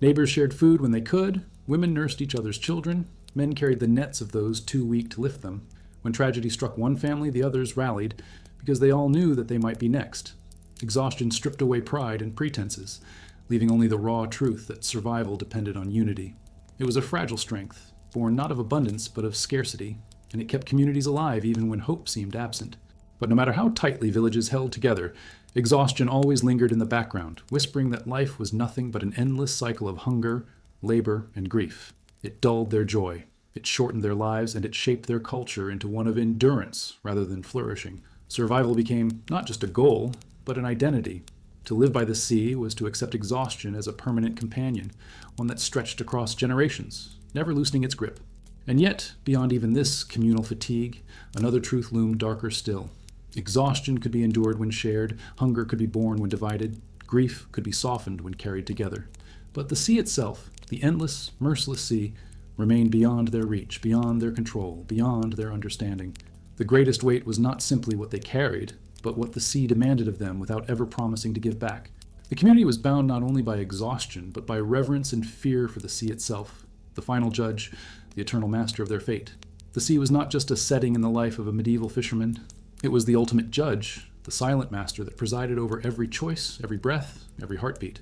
Neighbors shared food when they could, women nursed each other's children, men carried the nets of those too weak to lift them. When tragedy struck one family, the others rallied, because they all knew that they might be next. Exhaustion stripped away pride and pretenses, leaving only the raw truth that survival depended on unity. It was a fragile strength, born not of abundance but of scarcity, and it kept communities alive even when hope seemed absent. But no matter how tightly villages held together, exhaustion always lingered in the background, whispering that life was nothing but an endless cycle of hunger, labor, and grief. It dulled their joy, it shortened their lives, and it shaped their culture into one of endurance rather than flourishing. Survival became not just a goal, but an identity. To live by the sea was to accept exhaustion as a permanent companion, one that stretched across generations, never loosening its grip. And yet, beyond even this communal fatigue, another truth loomed darker still. Exhaustion could be endured when shared, hunger could be borne when divided, grief could be softened when carried together. But the sea itself, the endless, merciless sea, remained beyond their reach, beyond their control, beyond their understanding. The greatest weight was not simply what they carried, but what the sea demanded of them without ever promising to give back. The community was bound not only by exhaustion, but by reverence and fear for the sea itself, the final judge, the eternal master of their fate. The sea was not just a setting in the life of a medieval fisherman. It was the ultimate judge, the silent master that presided over every choice, every breath, every heartbeat.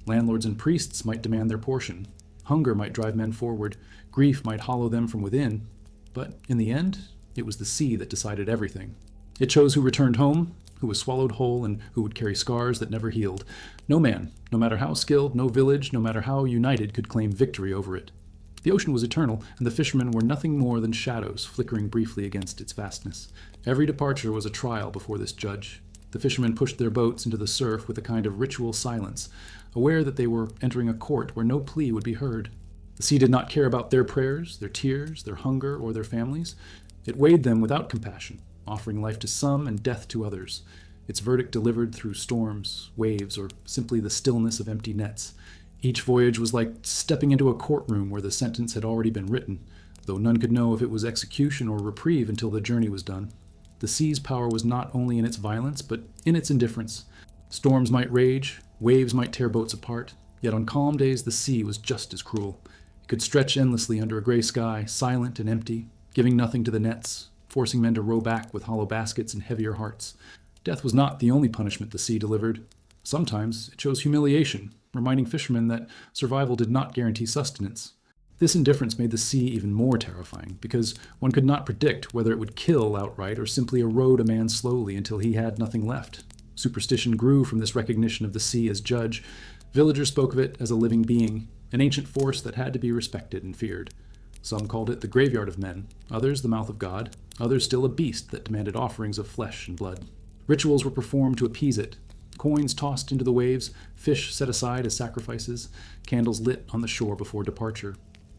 Landlords and priests might demand their portion. Hunger might drive men forward. Grief might hollow them from within. But in the end, it was the sea that decided everything. It chose who returned home, who was swallowed whole, and who would carry scars that never healed. No man, no matter how skilled, no village, no matter how united, could claim victory over it. The ocean was eternal, and the fishermen were nothing more than shadows flickering briefly against its vastness. Every departure was a trial before this judge. The fishermen pushed their boats into the surf with a kind of ritual silence, aware that they were entering a court where no plea would be heard. The sea did not care about their prayers, their tears, their hunger, or their families. It weighed them without compassion, offering life to some and death to others, its verdict delivered through storms, waves, or simply the stillness of empty nets. Each voyage was like stepping into a courtroom where the sentence had already been written, though none could know if it was execution or reprieve until the journey was done. The sea's power was not only in its violence, but in its indifference. Storms might rage, waves might tear boats apart, yet on calm days the sea was just as cruel. It could stretch endlessly under a gray sky, silent and empty, giving nothing to the nets, forcing men to row back with hollow baskets and heavier hearts. Death was not the only punishment the sea delivered. Sometimes it chose humiliation, reminding fishermen that survival did not guarantee sustenance. This indifference made the sea even more terrifying, because one could not predict whether it would kill outright or simply erode a man slowly until he had nothing left. Superstition grew from this recognition of the sea as judge. Villagers spoke of it as a living being, an ancient force that had to be respected and feared. Some called it the graveyard of men, others the mouth of God, others still a beast that demanded offerings of flesh and blood. Rituals were performed to appease it. Coins tossed into the waves, fish set aside as sacrifices, candles lit on the shore before departure.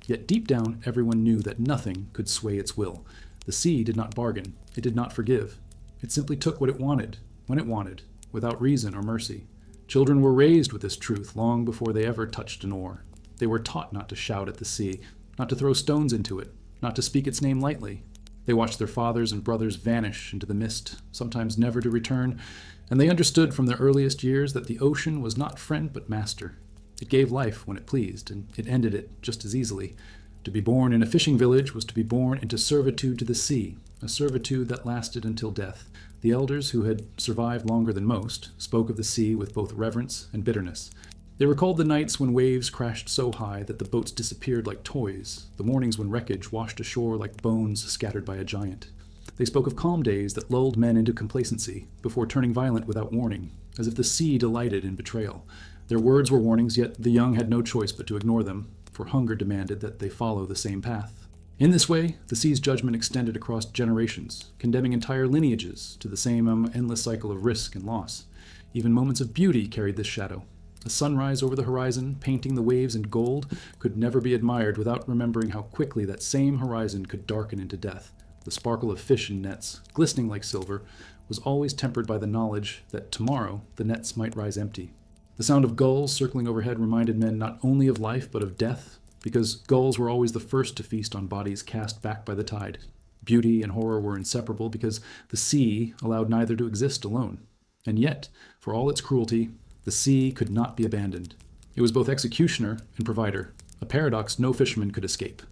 Yet deep down, everyone knew that nothing could sway its will. The sea did not bargain. It did not forgive. It simply took what it wanted, when it wanted, without reason or mercy. Children were raised with this truth long before they ever touched an oar. They were taught not to shout at the sea, not to throw stones into it, not to speak its name lightly. They watched their fathers and brothers vanish into the mist, sometimes never to return, and they understood from their earliest years that the ocean was not friend but master. It gave life when it pleased, and it ended it just as easily. To be born in a fishing village was to be born into servitude to the sea, a servitude that lasted until death. The elders, who had survived longer than most, spoke of the sea with both reverence and bitterness. They recalled the nights when waves crashed so high that the boats disappeared like toys, the mornings when wreckage washed ashore like bones scattered by a giant. They spoke of calm days that lulled men into complacency before turning violent without warning, as if the sea delighted in betrayal. Their words were warnings, yet the young had no choice but to ignore them, for hunger demanded that they follow the same path. In this way, the sea's judgment extended across generations, condemning entire lineages to the same endless cycle of risk and loss. Even moments of beauty carried this shadow. A sunrise over the horizon, painting the waves in gold, could never be admired without remembering how quickly that same horizon could darken into death. The sparkle of fish in nets, glistening like silver, was always tempered by the knowledge that tomorrow the nets might rise empty. The sound of gulls circling overhead reminded men not only of life but of death, because gulls were always the first to feast on bodies cast back by the tide. Beauty and horror were inseparable because the sea allowed neither to exist alone. And yet, for all its cruelty, the sea could not be abandoned. It was both executioner and provider, a paradox no fisherman could escape.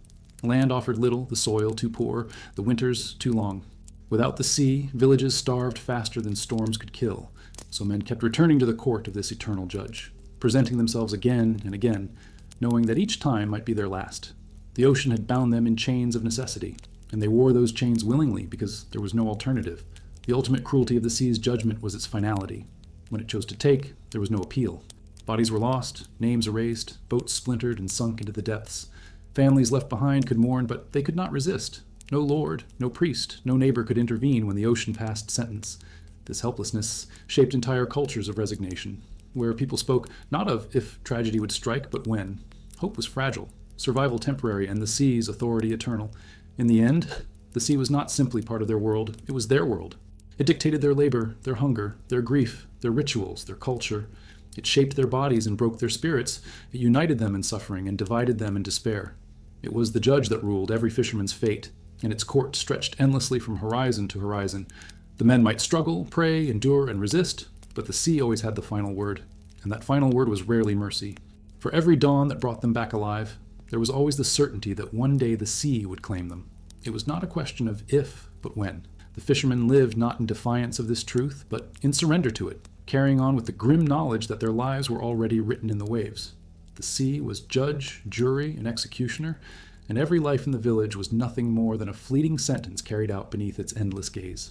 Land offered little, the soil too poor, the winters too long. Without the sea, villages starved faster than storms could kill, so men kept returning to the court of this eternal judge, presenting themselves again and again, knowing that each time might be their last. The ocean had bound them in chains of necessity, and they wore those chains willingly because there was no alternative. The ultimate cruelty of the sea's judgment was its finality. When it chose to take, there was no appeal. Bodies were lost, names erased, boats splintered and sunk into the depths. Families left behind could mourn, but they could not resist. No lord, no priest, no neighbor could intervene when the ocean passed sentence. This helplessness shaped entire cultures of resignation, where people spoke not of if tragedy would strike, but when. Hope was fragile, survival temporary, and the sea's authority eternal. In the end, the sea was not simply part of their world, it was their world. It dictated their labor, their hunger, their grief, their rituals, their culture. It shaped their bodies and broke their spirits. It united them in suffering and divided them in despair. It was the judge that ruled every fisherman's fate, and its court stretched endlessly from horizon to horizon. The men might struggle, pray, endure, and resist, but the sea always had the final word, and that final word was rarely mercy. For every dawn that brought them back alive, there was always the certainty that one day the sea would claim them. It was not a question of if, but when. The fishermen lived not in defiance of this truth, but in surrender to it, carrying on with the grim knowledge that their lives were already written in the waves. The sea was judge, jury, and executioner, and every life in the village was nothing more than a fleeting sentence carried out beneath its endless gaze.